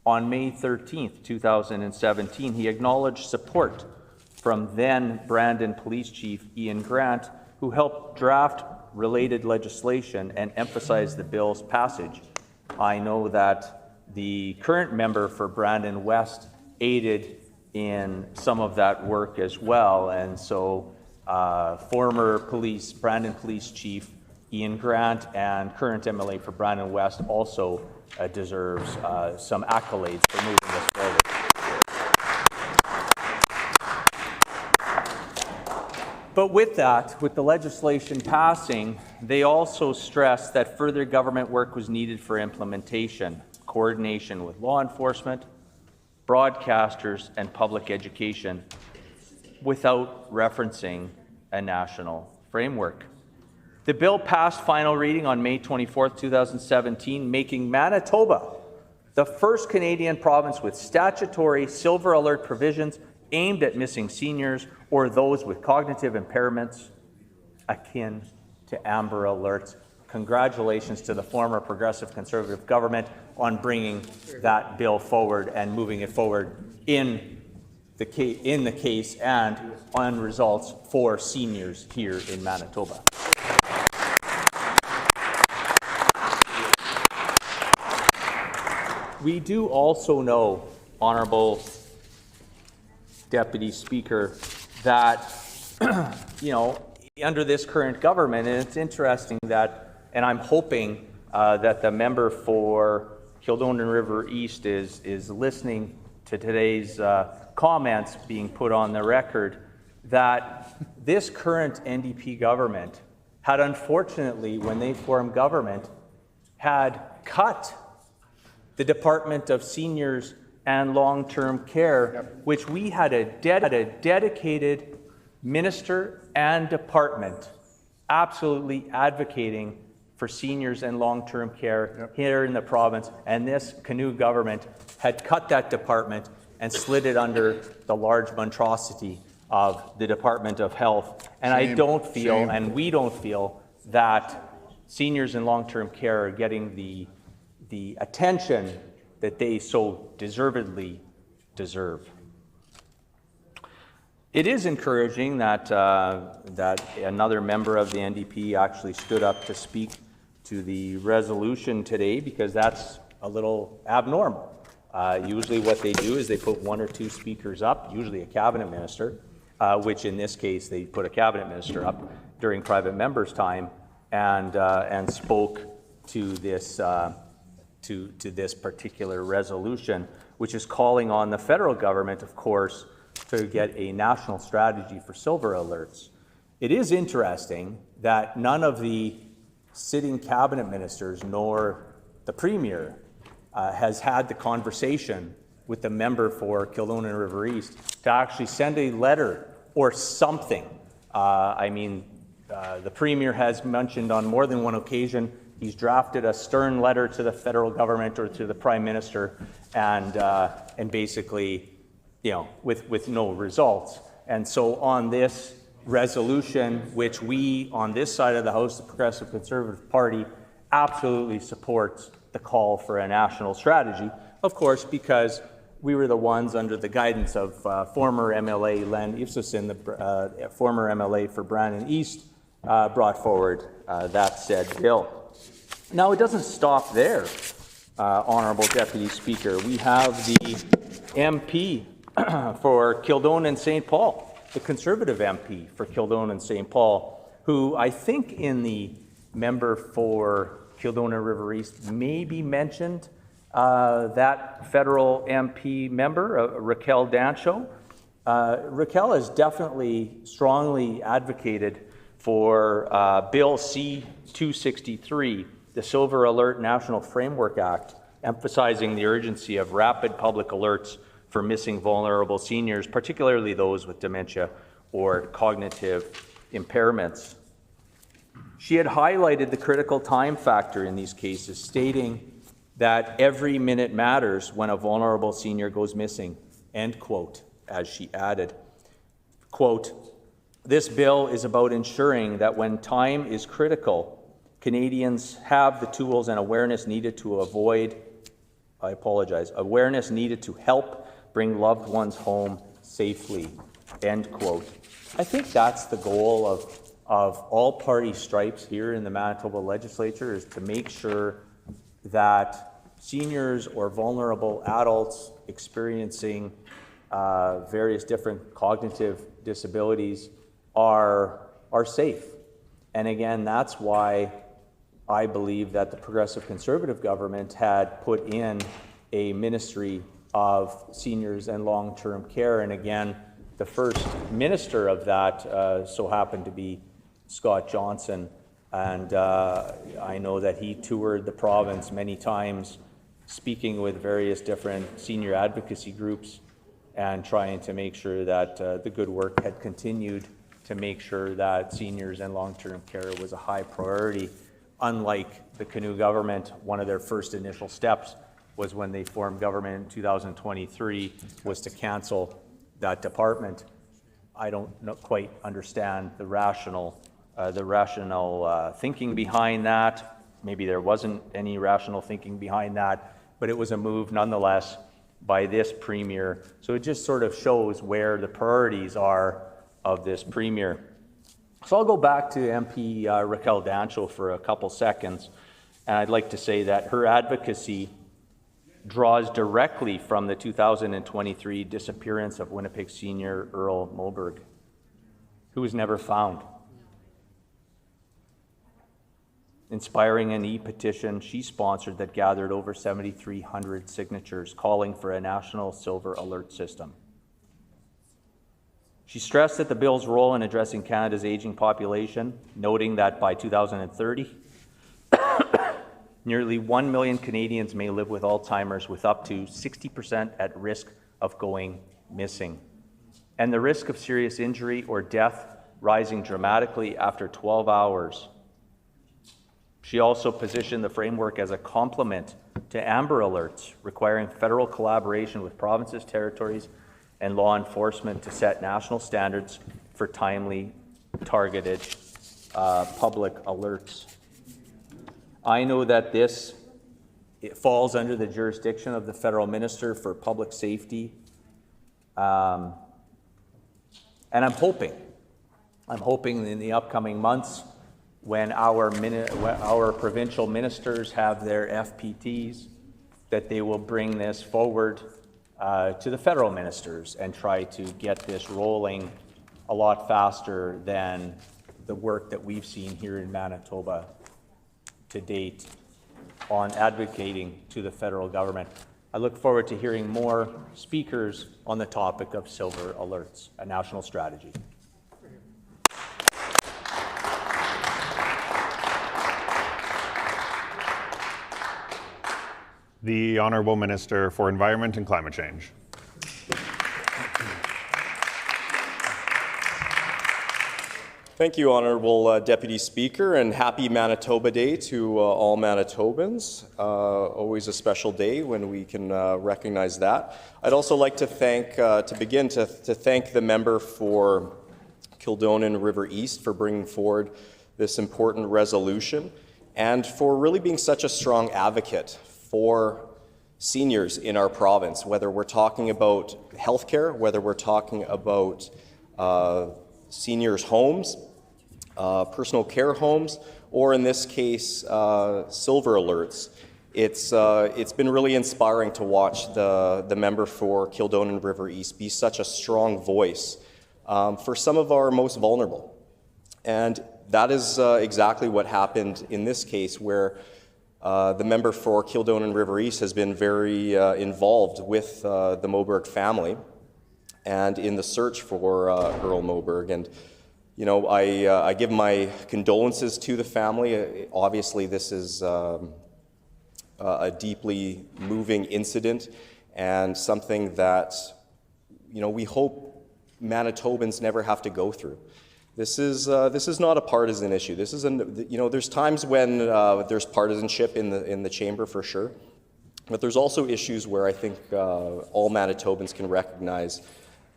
[SPEAKER 16] on May 13th, 2017, he acknowledged support from then Brandon Police Chief Ian Grant, who helped draft related legislation and emphasized the bill's passage. I know that the current member for Brandon West aided in some of that work as well. And so former Brandon Police Chief Ian Grant and current MLA for Brandon West also deserves some accolades for moving this forward. But with that, with the legislation passing, they also stressed that further government work was needed for implementation, coordination with law enforcement, broadcasters, and public education, without referencing a national framework. The bill passed final reading on May 24, 2017, making Manitoba the first Canadian province with statutory Silver Alert provisions aimed at missing seniors or those with cognitive impairments akin to Amber Alerts. Congratulations to the former Progressive Conservative government on bringing that bill forward and moving it forward in the case and on results for seniors here in Manitoba. We do also know, Honourable Deputy Speaker, that under this current government, and it's interesting that, and I'm hoping that the member for Kildonan River East is listening to today's comments being put on the record, that this current NDP government had, unfortunately, when they formed government, had cut the Department of Seniors and Long-Term Care, which we had a dedicated minister and department absolutely advocating for seniors and long-term care here in the province, and this Canoe government had cut that department and slid it under the large monstrosity of the Department of Health. And I don't feel, and we don't feel, that seniors in long-term care are getting the attention that they so deservedly deserve. It is encouraging that another member of the NDP actually stood up to speak to the resolution today, because that's a little abnormal. Usually what they do is they put one or two speakers up, usually a cabinet minister, which in this case they put a cabinet minister up during private members' time and spoke to this to this particular resolution, which is calling on the federal government, of course, to get a national strategy for silver alerts. It is interesting that none of the sitting cabinet ministers nor the premier has had the conversation with the member for Kildonan River East to actually send a letter or something. The premier has mentioned on more than one occasion he's drafted a stern letter to the federal government or to the prime minister, and basically, with no results. And so on this resolution, which we on this side of the House, the Progressive Conservative Party, absolutely supports the call for a national strategy, of course, because we were the ones under the guidance of former MLA Len Ifsison, the former MLA for Brandon East, brought forward that said bill. Now, it doesn't stop there, Honourable Deputy Speaker. We have the MP for Kildonan and St. Paul, the Conservative MP for Kildonan and St. Paul, who I think in the member for Kildonan River East maybe mentioned that federal MP member, Raquel Dancho. Raquel has definitely strongly advocated for Bill C-263, the Silver Alert National Framework Act, emphasizing the urgency of rapid public alerts for missing vulnerable seniors, particularly those with dementia or cognitive impairments. She had highlighted the critical time factor in these cases, stating that every minute matters when a vulnerable senior goes missing, end quote, as she added. Quote, "This bill is about ensuring that when time is critical, Canadians have the tools and awareness needed to awareness needed to help bring loved ones home safely," end quote. I think that's the goal of all party stripes here in the Manitoba Legislature, is to make sure that seniors or vulnerable adults experiencing various different cognitive disabilities are safe. And again, that's why I believe that the Progressive Conservative government had put in a Ministry of Seniors and Long-Term Care. And again, the first minister of that so happened to be Scott Johnson. And I know that he toured the province many times, speaking with various different senior advocacy groups and trying to make sure that the good work had continued to make sure that seniors and long-term care was a high priority. Unlike the Canoe government, one of their first initial steps was when they formed government in 2023 was to cancel that department. I don't quite understand the rational thinking behind that. Maybe there wasn't any rational thinking behind that, but it was a move nonetheless by this premier. So it just sort of shows where the priorities are of this premier. So I'll go back to MP Raquel Dancho for a couple seconds, and I'd like to say that her advocacy draws directly from the 2023 disappearance of Winnipeg senior Earl Moberg, who was never found. Inspiring an e-petition she sponsored that gathered over 7,300 signatures calling for a national silver alert system. She stressed that the bill's role in addressing Canada's aging population, noting that by 2030, nearly 1 million Canadians may live with Alzheimer's, with up to 60% at risk of going missing, and the risk of serious injury or death rising dramatically after 12 hours. She also positioned the framework as a complement to Amber Alerts, requiring federal collaboration with provinces, territories, and law enforcement to set national standards for timely, targeted public alerts. I know that it falls under the jurisdiction of the federal minister for public safety, and I'm hoping in the upcoming months, when our provincial ministers have their FPTs, that they will bring this forward to the federal ministers and try to get this rolling a lot faster than the work that we've seen here in Manitoba to date on advocating to the federal government. I look forward to hearing more speakers on the topic of silver alerts, a national strategy.
[SPEAKER 14] The Honourable Minister for Environment and Climate Change.
[SPEAKER 17] Thank you, Honourable Deputy Speaker, and happy Manitoba Day to all Manitobans. Always a special day when we can recognize that. I'd also like to thank the member for Kildonan River East for bringing forward this important resolution and for really being such a strong advocate for seniors in our province, whether we're talking about healthcare, whether we're talking about seniors' homes, personal care homes, or in this case, silver alerts. It's been really inspiring to watch the member for Kildonan River East be such a strong voice for some of our most vulnerable. And that is exactly what happened in this case, where the member for Kildonan River East has been very involved with the Moberg family and in the search for Earl Moberg. And, you know, I give my condolences to the family. Obviously, this is a deeply moving incident and something that, you know, we hope Manitobans never have to go through. This is not a partisan issue. This is, there's times when there's partisanship in the chamber for sure, but there's also issues where I think all Manitobans can recognize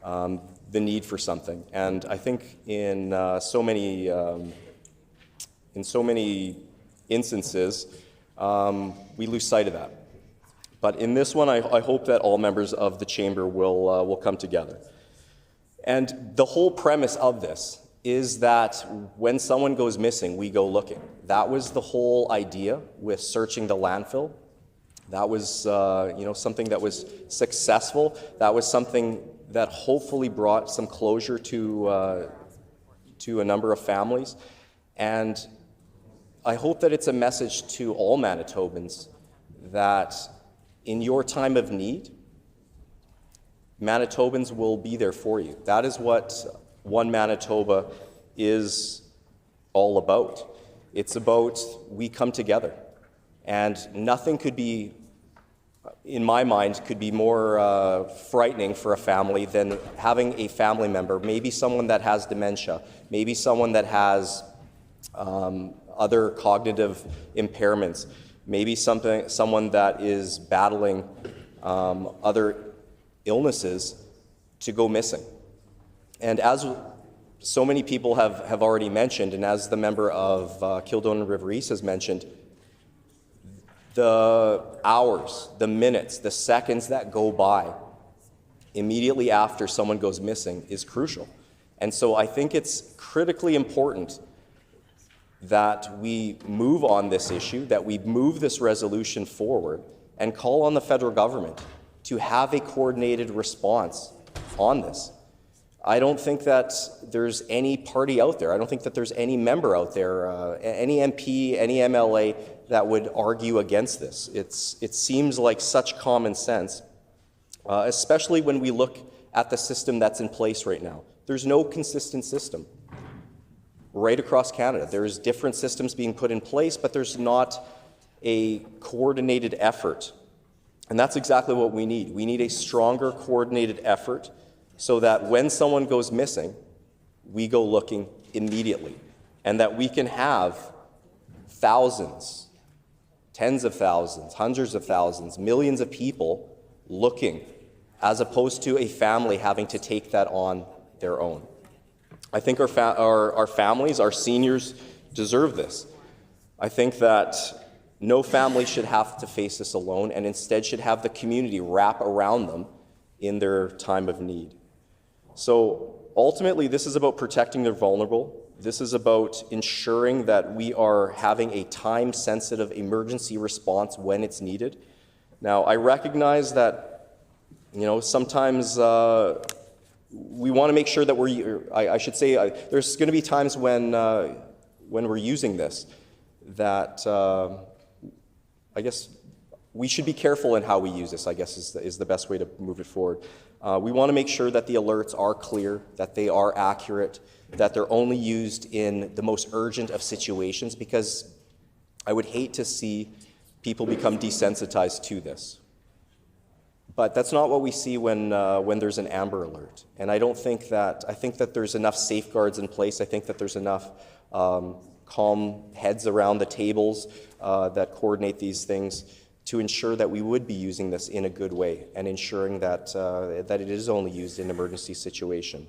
[SPEAKER 17] the need for something. And I think in so many instances, we lose sight of that. But in this one, I hope that all members of the chamber will come together. And the whole premise of this is that when someone goes missing, we go looking. That was the whole idea with searching the landfill. That was something that was successful. That was something that hopefully brought some closure to a number of families. And I hope that it's a message to all Manitobans that in your time of need, Manitobans will be there for you. That is what One Manitoba is all about. It's about we come together. And nothing could be, in my mind, could be more frightening for a family than having a family member, maybe someone that has dementia, maybe someone that has other cognitive impairments, maybe someone that is battling other illnesses, to go missing. And as so many people have already mentioned, and as the member of Kildonan River East has mentioned, the hours, the minutes, the seconds that go by immediately after someone goes missing is crucial. And so I think it's critically important that we move on this issue, that we move this resolution forward and call on the federal government to have a coordinated response on this. I don't think that there's any party out there, I don't think that there's any member out there, any MP, any MLA that would argue against this. It seems like such common sense, especially when we look at the system that's in place right now. There's no consistent system right across Canada. There's different systems being put in place, but there's not a coordinated effort. And that's exactly what we need. We need a stronger coordinated effort so that when someone goes missing, we go looking immediately, and that we can have thousands, tens of thousands, hundreds of thousands, millions of people looking, as opposed to a family having to take that on their own. I think our families, our seniors deserve this. I think that no family should have to face this alone, and instead should have the community wrap around them in their time of need. So ultimately, this is about protecting the vulnerable. This is about ensuring that we are having a time-sensitive emergency response when it's needed. Now, I recognize that, sometimes we want to make sure that there's going to be times when we're using this that I guess we should be careful in how we use this, I guess is the best way to move it forward. We want to make sure that the alerts are clear, that they are accurate, that they're only used in the most urgent of situations, because I would hate to see people become desensitized to this. But that's not what we see when there's an Amber Alert. And I think that there's enough safeguards in place. I think that there's enough calm heads around the tables that coordinate these things to ensure that we would be using this in a good way and ensuring that it is only used in emergency situation.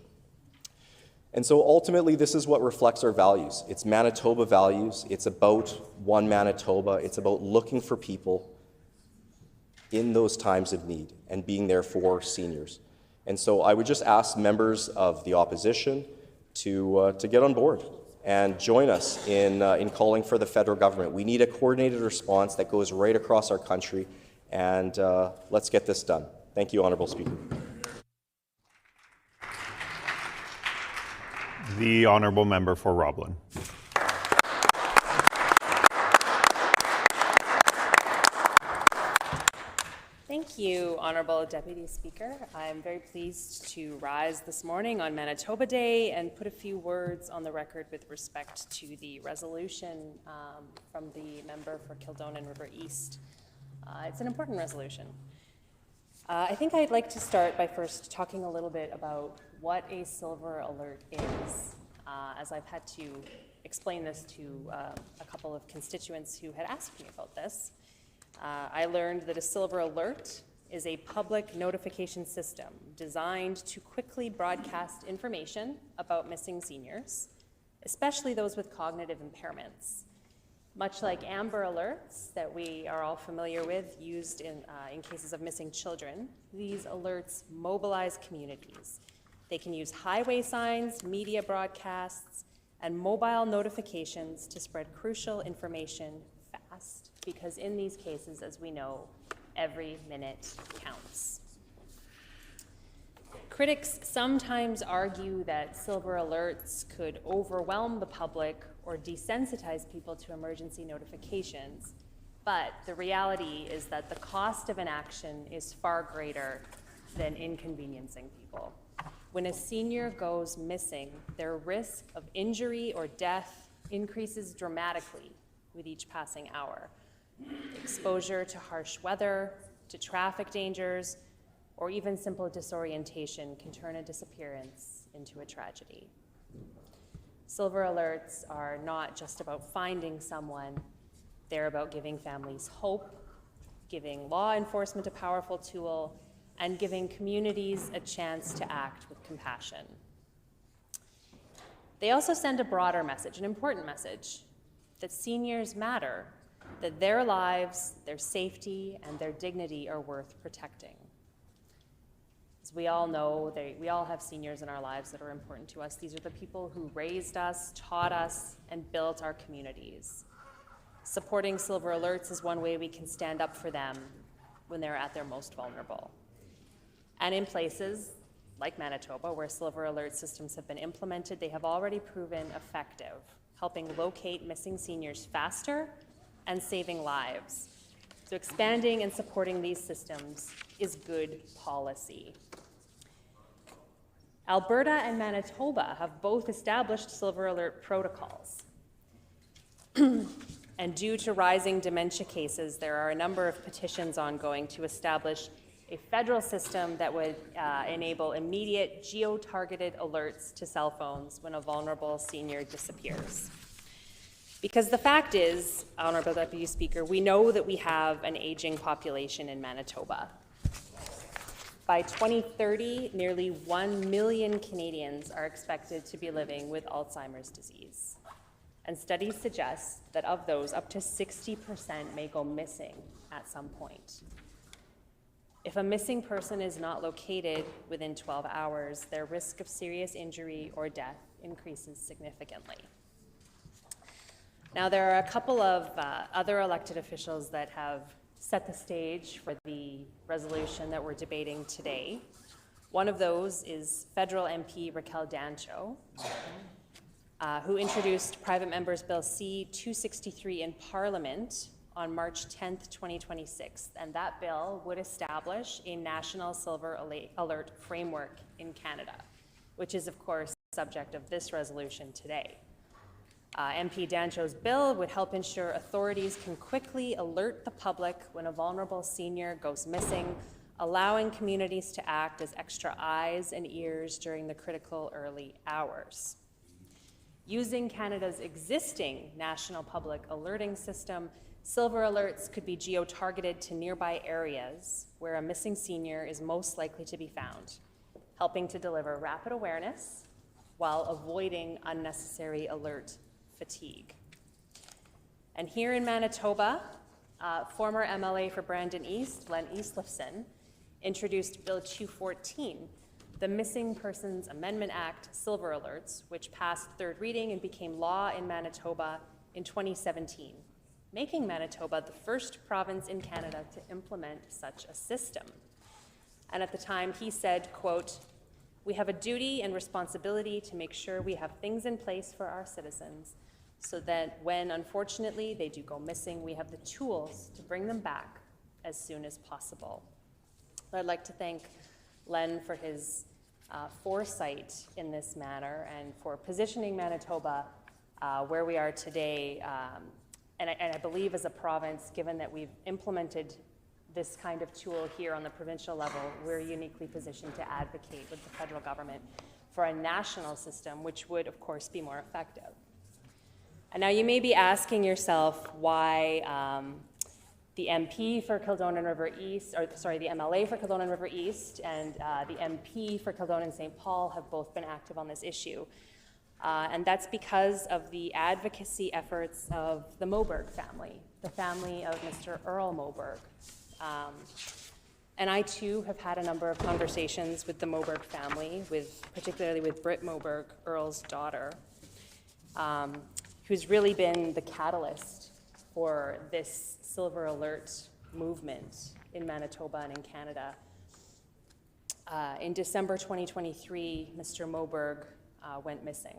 [SPEAKER 17] And so ultimately, this is what reflects our values. It's Manitoba values. It's about One Manitoba. It's about looking for people in those times of need and being there for seniors. And so I would just ask members of the opposition to get on board and join us in calling for the federal government. We need a coordinated response that goes right across our country, and let's get this done. Thank you, Honourable Speaker.
[SPEAKER 14] The Honourable Member for Roblin.
[SPEAKER 4] Thank you, Honourable Deputy Speaker. I'm very pleased to rise this morning on Manitoba Day and put a few words on the record with respect to the resolution from the member for Kildonan River East. It's an important resolution. I think I'd like to start by first talking a little bit about what a silver alert is, as I've had to explain this to a couple of constituents who had asked me about this. I learned that a silver alert is a public notification system designed to quickly broadcast information about missing seniors, especially those with cognitive impairments. Much like Amber Alerts that we are all familiar with, used in cases of missing children, these alerts mobilize communities. They can use highway signs, media broadcasts, and mobile notifications to spread crucial information fast, because in these cases, as we know, every minute counts. Critics sometimes argue that silver alerts could overwhelm the public or desensitize people to emergency notifications, but the reality is that the cost of inaction is far greater than inconveniencing people. When a senior goes missing, their risk of injury or death increases dramatically with each passing hour. Exposure to harsh weather, to traffic dangers, or even simple disorientation can turn a disappearance into a tragedy. Silver alerts are not just about finding someone, they're about giving families hope, giving law enforcement a powerful tool, and giving communities a chance to act with compassion. They also send a broader message, an important message, that seniors matter, that their lives, their safety, and their dignity are worth protecting. As we all know, we all have seniors in our lives that are important to us. These are the people who raised us, taught us, and built our communities. Supporting Silver Alerts is one way we can stand up for them when they're at their most vulnerable. And in places like Manitoba, where Silver Alert systems have been implemented, they have already proven effective, helping locate missing seniors faster and saving lives. So expanding and supporting these systems is good policy. Alberta and Manitoba have both established Silver Alert protocols. And due to rising dementia cases, there are a number of petitions ongoing to establish a federal system that would enable immediate geo-targeted alerts to cell phones when a vulnerable senior disappears. Because the fact is, Honourable Deputy Speaker, we know that we have an aging population in Manitoba. By 2030, nearly 1 million Canadians are expected to be living with Alzheimer's disease. And studies suggest that of those, up to 60% may go missing at some point. If a missing person is not located within 12 hours, their risk of serious injury or death increases significantly. Now, there are a couple of other elected officials that have set the stage for the resolution that we're debating today. One of those is federal MP Raquel Dancho, who introduced Private Members Bill C-263 in Parliament on March 10th, 2026, and that bill would establish a national Silver Alert framework in Canada, which is, of course, the subject of this resolution today. MP Dancho's bill would help ensure authorities can quickly alert the public when a vulnerable senior goes missing, allowing communities to act as extra eyes and ears during the critical early hours. Using Canada's existing national public alerting system, Silver Alerts could be geo-targeted to nearby areas where a missing senior is most likely to be found, helping to deliver rapid awareness while avoiding unnecessary alert fatigue. And here in Manitoba, former MLA for Brandon East, Len Eastlifson, introduced Bill 214, the Missing Persons Amendment Act Silver Alerts, which passed third reading and became law in Manitoba in 2017, making Manitoba the first province in Canada to implement such a system. And at the time he said, quote, "We have a duty and responsibility to make sure we have things in place for our citizens so that when, unfortunately, they do go missing, we have the tools to bring them back as soon as possible." I'd like to thank Len for his foresight in this manner and for positioning Manitoba where we are today. And I believe as a province, given that we've implemented this kind of tool here on the provincial level, we're uniquely positioned to advocate with the federal government for a national system, which would, of course, be more effective. And now you may be asking yourself why the MP for Kildonan River East, or sorry, the MLA for Kildonan River East and the MP for Kildonan St. Paul have both been active on this issue. And that's because of the advocacy efforts of the Moberg family, the family of Mr. Earl Moberg. And I too have had a number of conversations with the Moberg family, particularly with Britt Moberg, Earl's daughter, who's really been the catalyst for this Silver Alert movement in Manitoba and in Canada. In December 2023, Mr. Moberg went missing.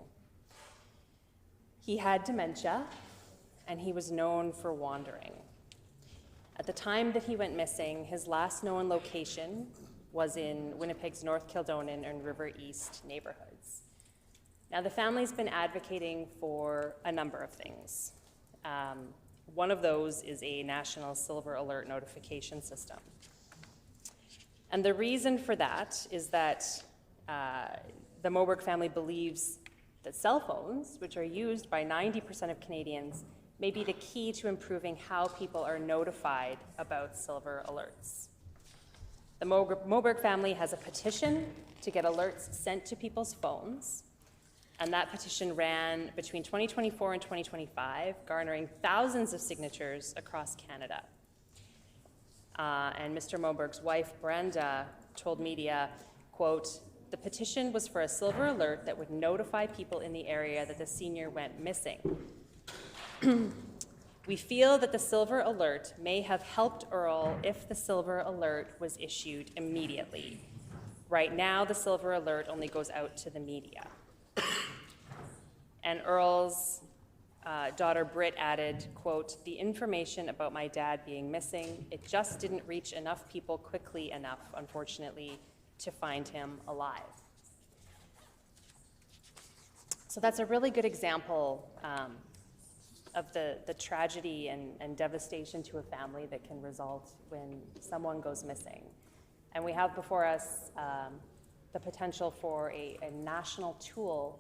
[SPEAKER 4] He had dementia, and he was known for wandering. At the time that he went missing, his last known location was in Winnipeg's North Kildonan and River East neighborhoods. Now, the family's been advocating for a number of things. One of those is a national silver alert notification system. And the reason for that is that the Moberg family believes that cell phones, which are used by 90% of Canadians, may be the key to improving how people are notified about silver alerts. The Moberg family has a petition to get alerts sent to people's phones, and that petition ran between 2024 and 2025, garnering thousands of signatures across Canada. And Mr. Moberg's wife, Brenda, told media, quote, "The petition was for a silver alert that would notify people in the area that the senior went missing. We feel that the silver alert may have helped Earl if the silver alert was issued immediately. Right now, the silver alert only goes out to the media." And Earl's daughter Britt added, quote, "The information about my dad being missing, it just didn't reach enough people quickly enough, unfortunately, to find him alive." So that's a really good example of the tragedy and devastation to a family that can result when someone goes missing. And we have before us the potential for a national tool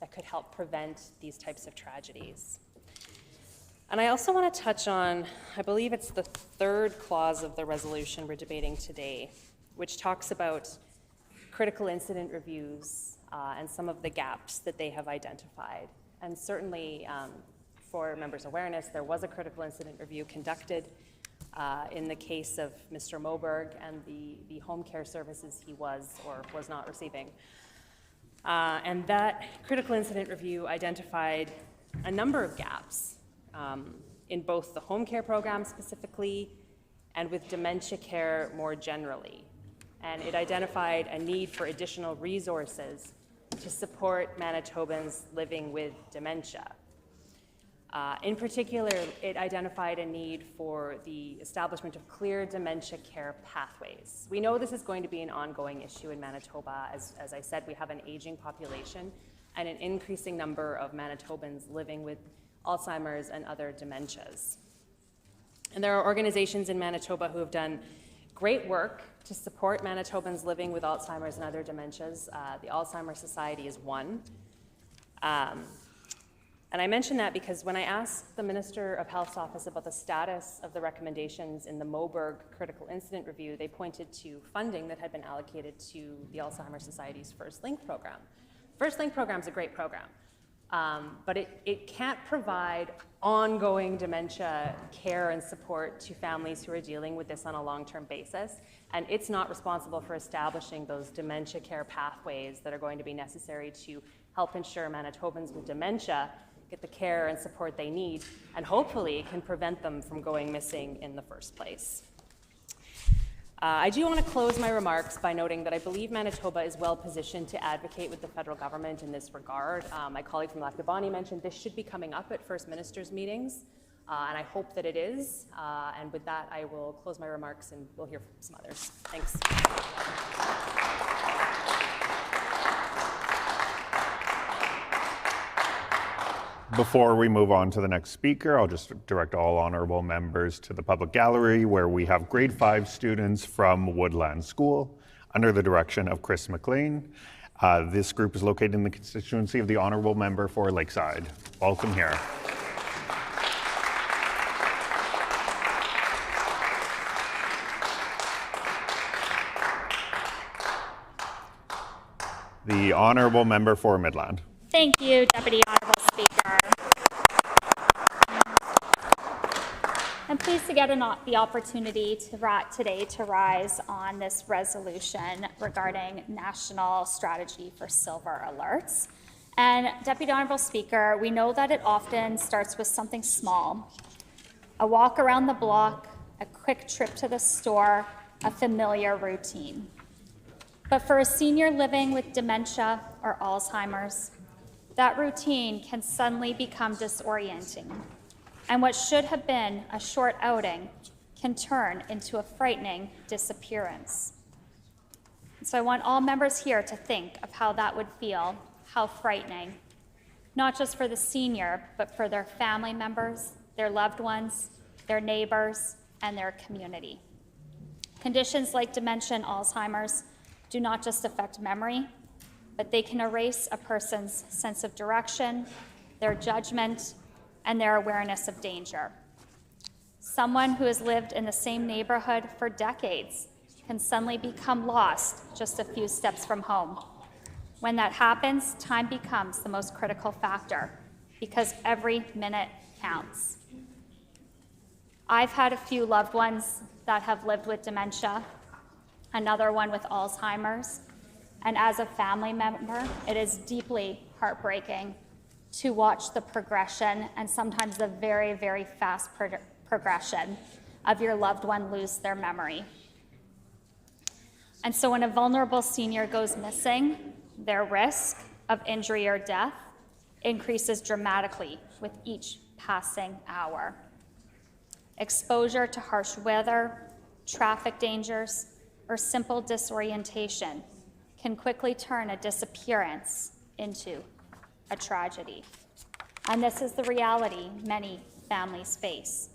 [SPEAKER 4] that could help prevent these types of tragedies. And I also want to touch on, I believe it's the third clause of the resolution we're debating today, which talks about critical incident reviews and some of the gaps that they have identified. And certainly, for members' awareness, there was a critical incident review conducted in the case of Mr. Moberg and the home care services he was or was not receiving. And that critical incident review identified a number of gaps in both the home care program specifically and with dementia care more generally. And it identified a need for additional resources to support Manitobans living with dementia. In particular, it identified a need for the establishment of clear dementia care pathways. We know this is going to be an ongoing issue in Manitoba. As I said, we have an aging population and an increasing number of Manitobans living with Alzheimer's and other dementias. And there are organizations in Manitoba who have done great work to support Manitobans living with Alzheimer's and other dementias. The Alzheimer's Society is one. And I mention that because when I asked the Minister of Health's office about the status of the recommendations in the Moberg Critical Incident Review, they pointed to funding that had been allocated to the Alzheimer's Society's First Link program. First Link program is a great program, but it can't provide ongoing dementia care and support to families who are dealing with this on a long-term basis, and it's not responsible for establishing those dementia care pathways that are going to be necessary to help ensure Manitobans with dementia get the care and support they need, and hopefully can prevent them from going missing in the first place. I do want to close my remarks by noting that I believe Manitoba is well positioned to advocate with the federal government in this regard. My colleague from Lac du Bonny mentioned this should be coming up at First Ministers meetings, and I hope that it is. And with that, I will close my remarks and we'll hear from some others. Thanks.
[SPEAKER 14] Before we move on to the next speaker, I'll just direct all honorable members to the public gallery where we have grade 5 students from Woodland School under the direction of Chris McLean. This group is located in the constituency of the honorable member for Lakeside. Welcome here. The honorable member for Midland.
[SPEAKER 11] Thank you, Deputy Honorable Speaker. I'm pleased to get the opportunity today to rise on this resolution regarding National Strategy for Silver Alerts. And Deputy Honorable Speaker, we know that it often starts with something small, a walk around the block, a quick trip to the store, a familiar routine. But for a senior living with dementia or Alzheimer's, that routine can suddenly become disorienting. And what should have been a short outing can turn into a frightening disappearance. So I want all members here to think of how that would feel, how frightening, not just for the senior, but for their family members, their loved ones, their neighbors, and their community. Conditions like dementia and Alzheimer's do not just affect memory, but they can erase a person's sense of direction, their judgment, and their awareness of danger. Someone who has lived in the same neighborhood for decades can suddenly become lost just a few steps from home. When that happens, time becomes the most critical factor because every minute counts. I've had a few loved ones that have lived with dementia, another one with Alzheimer's, and as a family member, it is deeply heartbreaking to watch the progression and sometimes the very, very fast progression of your loved one lose their memory. And so when a vulnerable senior goes missing, their risk of injury or death increases dramatically with each passing hour. Exposure to harsh weather, traffic dangers, or simple disorientation can quickly turn a disappearance into a tragedy. And this is the reality many families face,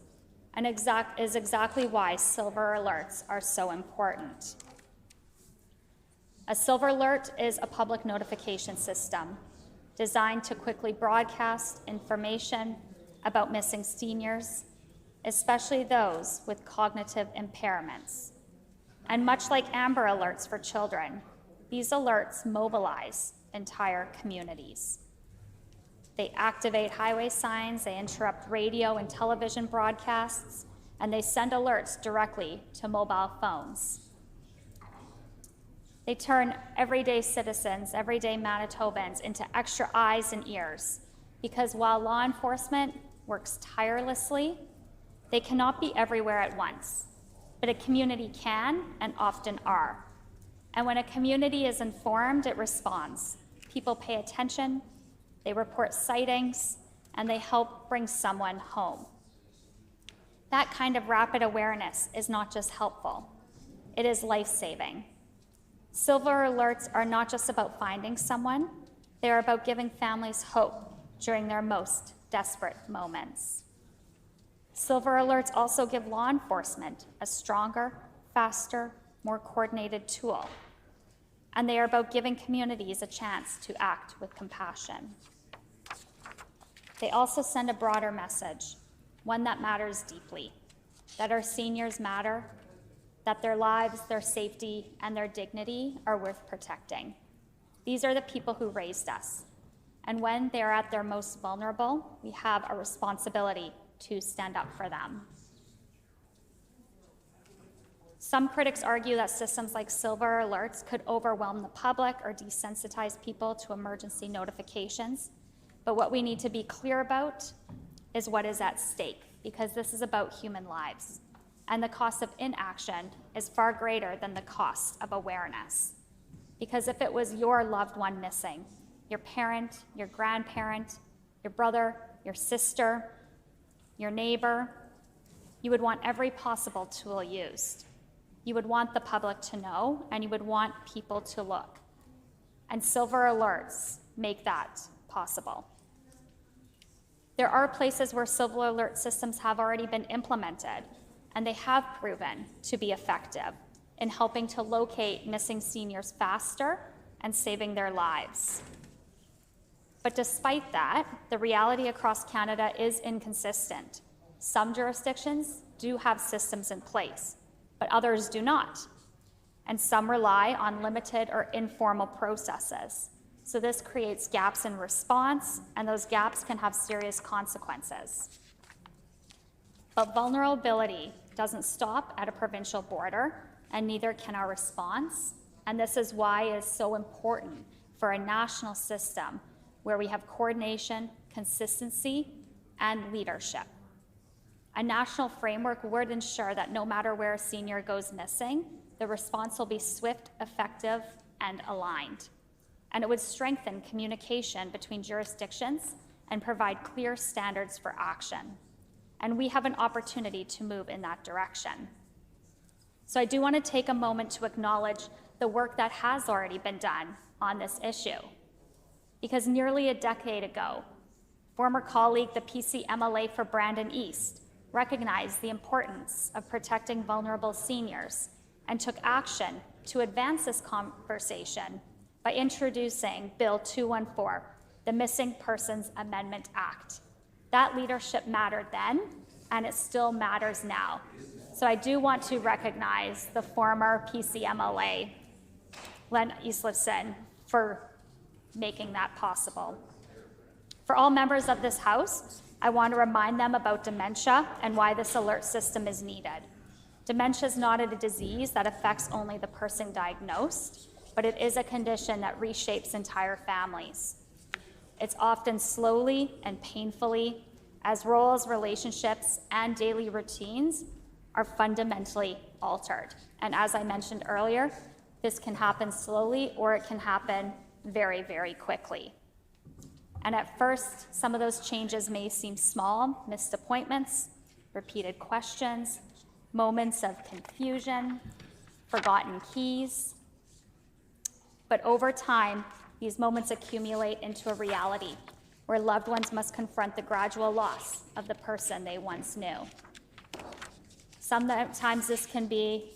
[SPEAKER 11] and is exactly why silver alerts are so important. A silver alert is a public notification system designed to quickly broadcast information about missing seniors, especially those with cognitive impairments. And much like Amber Alerts for children, these alerts mobilize entire communities. They activate highway signs, they interrupt radio and television broadcasts, and they send alerts directly to mobile phones. They turn everyday citizens, everyday Manitobans, into extra eyes and ears, because while law enforcement works tirelessly, they cannot be everywhere at once, but a community can and often are. And when a community is informed, it responds. People pay attention, they report sightings, and they help bring someone home. That kind of rapid awareness is not just helpful, it is life-saving. Silver alerts are not just about finding someone, they are about giving families hope during their most desperate moments. Silver alerts also give law enforcement a stronger, faster, more coordinated tool. And they are about giving communities a chance to act with compassion. They also send a broader message, one that matters deeply, that our seniors matter, that their lives, their safety, and their dignity are worth protecting. These are the people who raised us. And when they are at their most vulnerable, we have a responsibility to stand up for them. Some critics argue that systems like silver alerts could overwhelm the public or desensitize people to emergency notifications. But what we need to be clear about is what is at stake, because this is about human lives. And the cost of inaction is far greater than the cost of awareness. Because if it was your loved one missing, your parent, your grandparent, your brother, your sister, your neighbor, you would want every possible tool used. You would want the public to know, and you would want people to look. And silver alerts make that possible. There are places where silver alert systems have already been implemented, and they have proven to be effective in helping to locate missing seniors faster and saving their lives. But despite that, the reality across Canada is inconsistent. Some jurisdictions do have systems in place, but others do not. And some rely on limited or informal processes. So this creates gaps in response, and those gaps can have serious consequences. But vulnerability doesn't stop at a provincial border, and neither can our response. And this is why it is so important for a national system where we have coordination, consistency, and leadership. A national framework would ensure that no matter where a senior goes missing, the response will be swift, effective, and aligned. And it would strengthen communication between jurisdictions and provide clear standards for action. And we have an opportunity to move in that direction. So I do want to take a moment to acknowledge the work that has already been done on this issue. Because nearly a decade ago, former colleague, the PC MLA for Brandon East, recognized the importance of protecting vulnerable seniors and took action to advance this conversation by introducing Bill 214, the Missing Persons Amendment Act. That leadership mattered then, and it still matters now. So I do want to recognize the former PC MLA, Len Eastlifson, for making that possible. For all members of this House, I want to remind them about dementia and why this alert system is needed. Dementia is not a disease that affects only the person diagnosed, but it is a condition that reshapes entire families. It's often slowly and painfully, as roles, relationships, and daily routines are fundamentally altered. And as I mentioned earlier, this can happen slowly or it can happen very, very quickly. And at first, some of those changes may seem small: missed appointments, repeated questions, moments of confusion, forgotten keys. But over time, these moments accumulate into a reality where loved ones must confront the gradual loss of the person they once knew. Sometimes this can be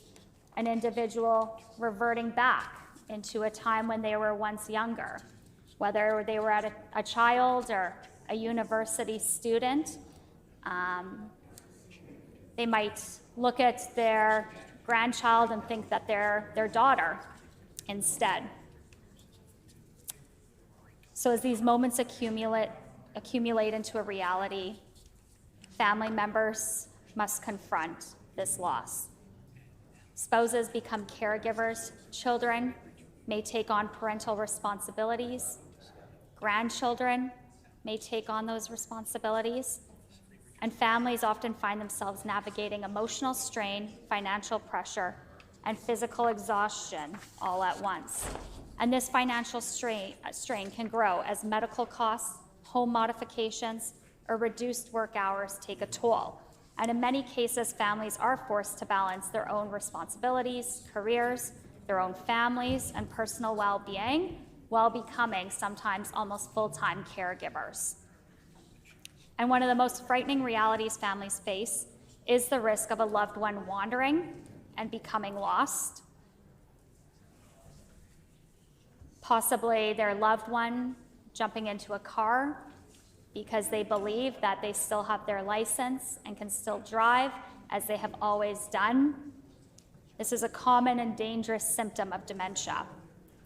[SPEAKER 11] an individual reverting back into a time when they were once younger, whether they were a child or a university student. They might look at their grandchild and think that they're their daughter instead. So as these moments accumulate into a reality, family members must confront this loss. Spouses become caregivers. Children may take on parental responsibilities. Grandchildren may take on those responsibilities. And families often find themselves navigating emotional strain, financial pressure, and physical exhaustion all at once. And this financial strain can grow as medical costs, home modifications, or reduced work hours take a toll. And in many cases, families are forced to balance their own responsibilities, careers, their own families, and personal well-being, while becoming sometimes almost full-time caregivers. And one of the most frightening realities families face is the risk of a loved one wandering and becoming lost. Possibly their loved one jumping into a car because they believe that they still have their license and can still drive as they have always done. This is a common and dangerous symptom of dementia,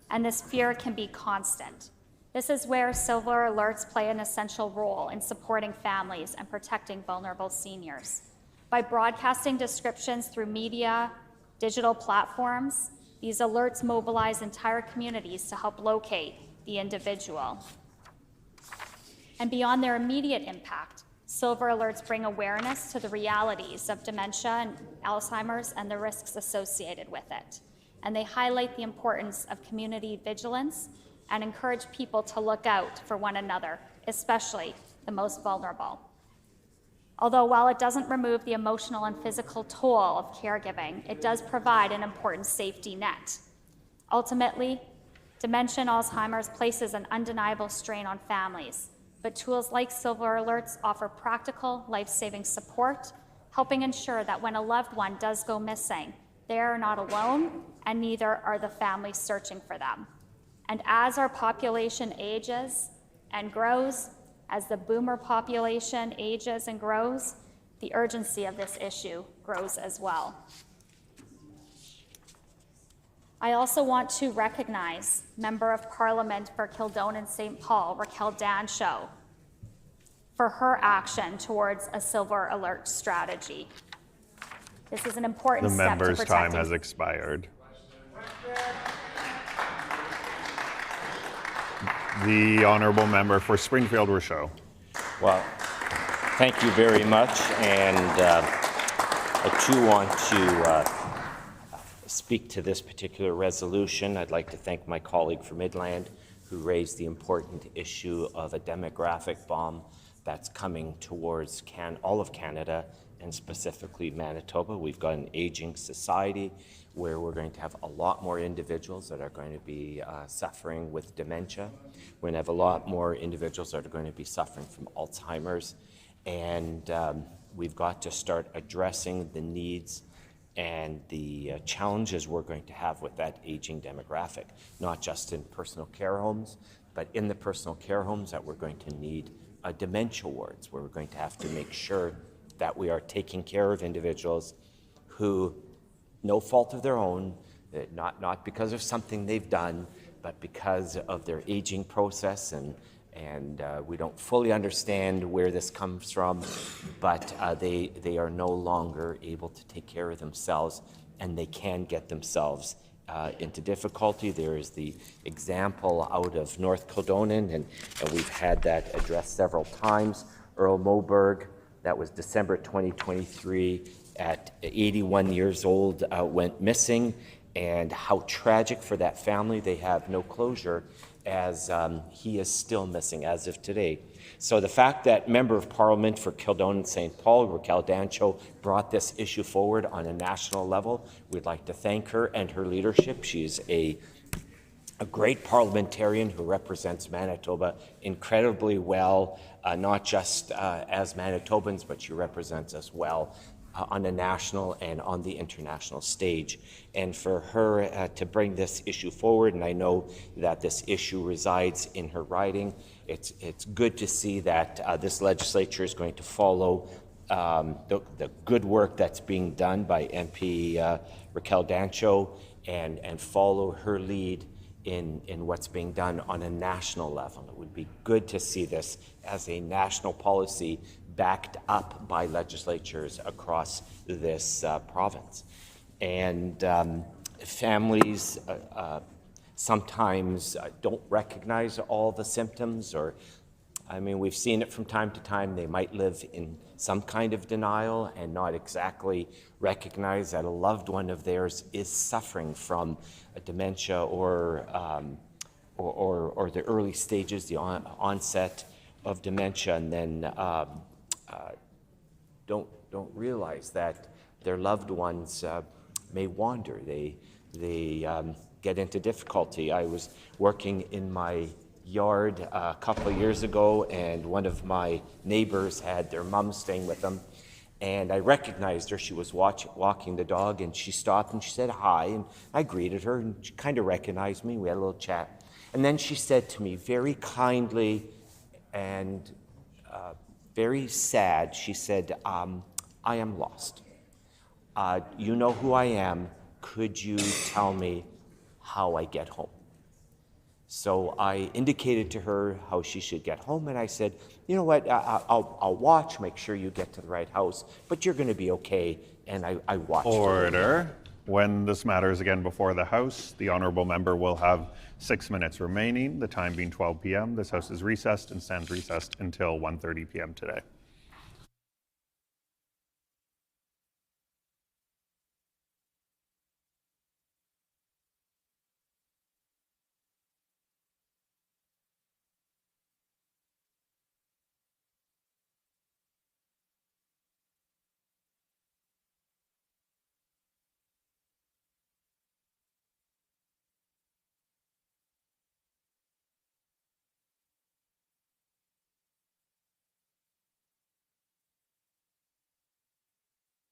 [SPEAKER 11] and this fear can be constant. This is where silver alerts play an essential role in supporting families and protecting vulnerable seniors. By broadcasting descriptions through media, digital platforms, these alerts mobilize entire communities to help locate the individual. And beyond their immediate impact, silver alerts bring awareness to the realities of dementia and Alzheimer's and the risks associated with it. And they highlight the importance of community vigilance and encourage people to look out for one another, especially the most vulnerable. Although while it doesn't remove the emotional and physical toll of caregiving, it does provide an important safety net. Ultimately, dementia and Alzheimer's places an undeniable strain on families, but tools like silver alerts offer practical, life-saving support, helping ensure that when a loved one does go missing, they are not alone, and neither are the families searching for them. And as our population ages and grows, as the boomer population ages and grows, the urgency of this issue grows as well. I also want to recognize Member of Parliament for Kildonan St. Paul, Raquel Dancho, for her action towards a silver alert strategy. This is an important step to protecting.
[SPEAKER 14] The member's time has expired. The honourable member for Springfield Rochelle.
[SPEAKER 18] Well, thank you very much, and I too want to speak to this particular resolution. I'd like to thank my colleague from Midland who raised the important issue of a demographic bomb that's coming towards all of Canada and specifically Manitoba. We've got an aging society where we're going to have a lot more individuals that are going to be suffering with dementia. We're going to have a lot more individuals that are going to be suffering from Alzheimer's. And we've got to start addressing the needs and the challenges we're going to have with that aging demographic, not just in personal care homes, but in the personal care homes that we're going to need dementia wards, where we're going to have to make sure that we are taking care of individuals who, no fault of their own, not because of something they've done, but because of their aging process, and we don't fully understand where this comes from, but they are no longer able to take care of themselves, and they can get themselves into difficulty. There is the example out of North Kildonan, and we've had that addressed several times. Earl Moberg, that was December 2023, at 81 years old, went missing, and how tragic for that family. They have no closure, as he is still missing as of today. So the fact that Member of Parliament for Kildonan St. Paul, Raquel Dancho, brought this issue forward on a national level, we'd like to thank her and her leadership. She's a great parliamentarian who represents Manitoba incredibly well, not just as Manitobans, but she represents us well on the national and on the international stage. And for her to bring this issue forward, and I know that this issue resides in her riding, it's good to see that this legislature is going to follow the good work that's being done by MP Raquel Dancho and follow her lead in what's being done on a national level. It would be good to see this as a national policy backed up by legislatures across this province. And families sometimes don't recognize all the symptoms, or, I mean, we've seen it from time to time. They might live in some kind of denial and not exactly recognize that a loved one of theirs is suffering from a dementia or the early stages, the onset of dementia, and then don't realize that their loved ones may wander. They get into difficulty. I was working in my yard a couple of years ago, and one of my neighbors had their mom staying with them, and I recognized her. She was walking the dog, and she stopped and she said hi, and I greeted her, and she kind of recognized me. We had a little chat, and then she said to me very kindly and very sad, she said, I am lost. You know who I am. Could you tell me how I get home? So I indicated to her how she should get home, and I said, you know what, I'll watch, make sure you get to the right house, but you're going to be okay, and I watched.
[SPEAKER 14] Order. When this matter is again before the House, the honourable member will have 6 minutes remaining, the time being 12 p.m. This House is recessed and stands recessed until 1:30 p.m. today.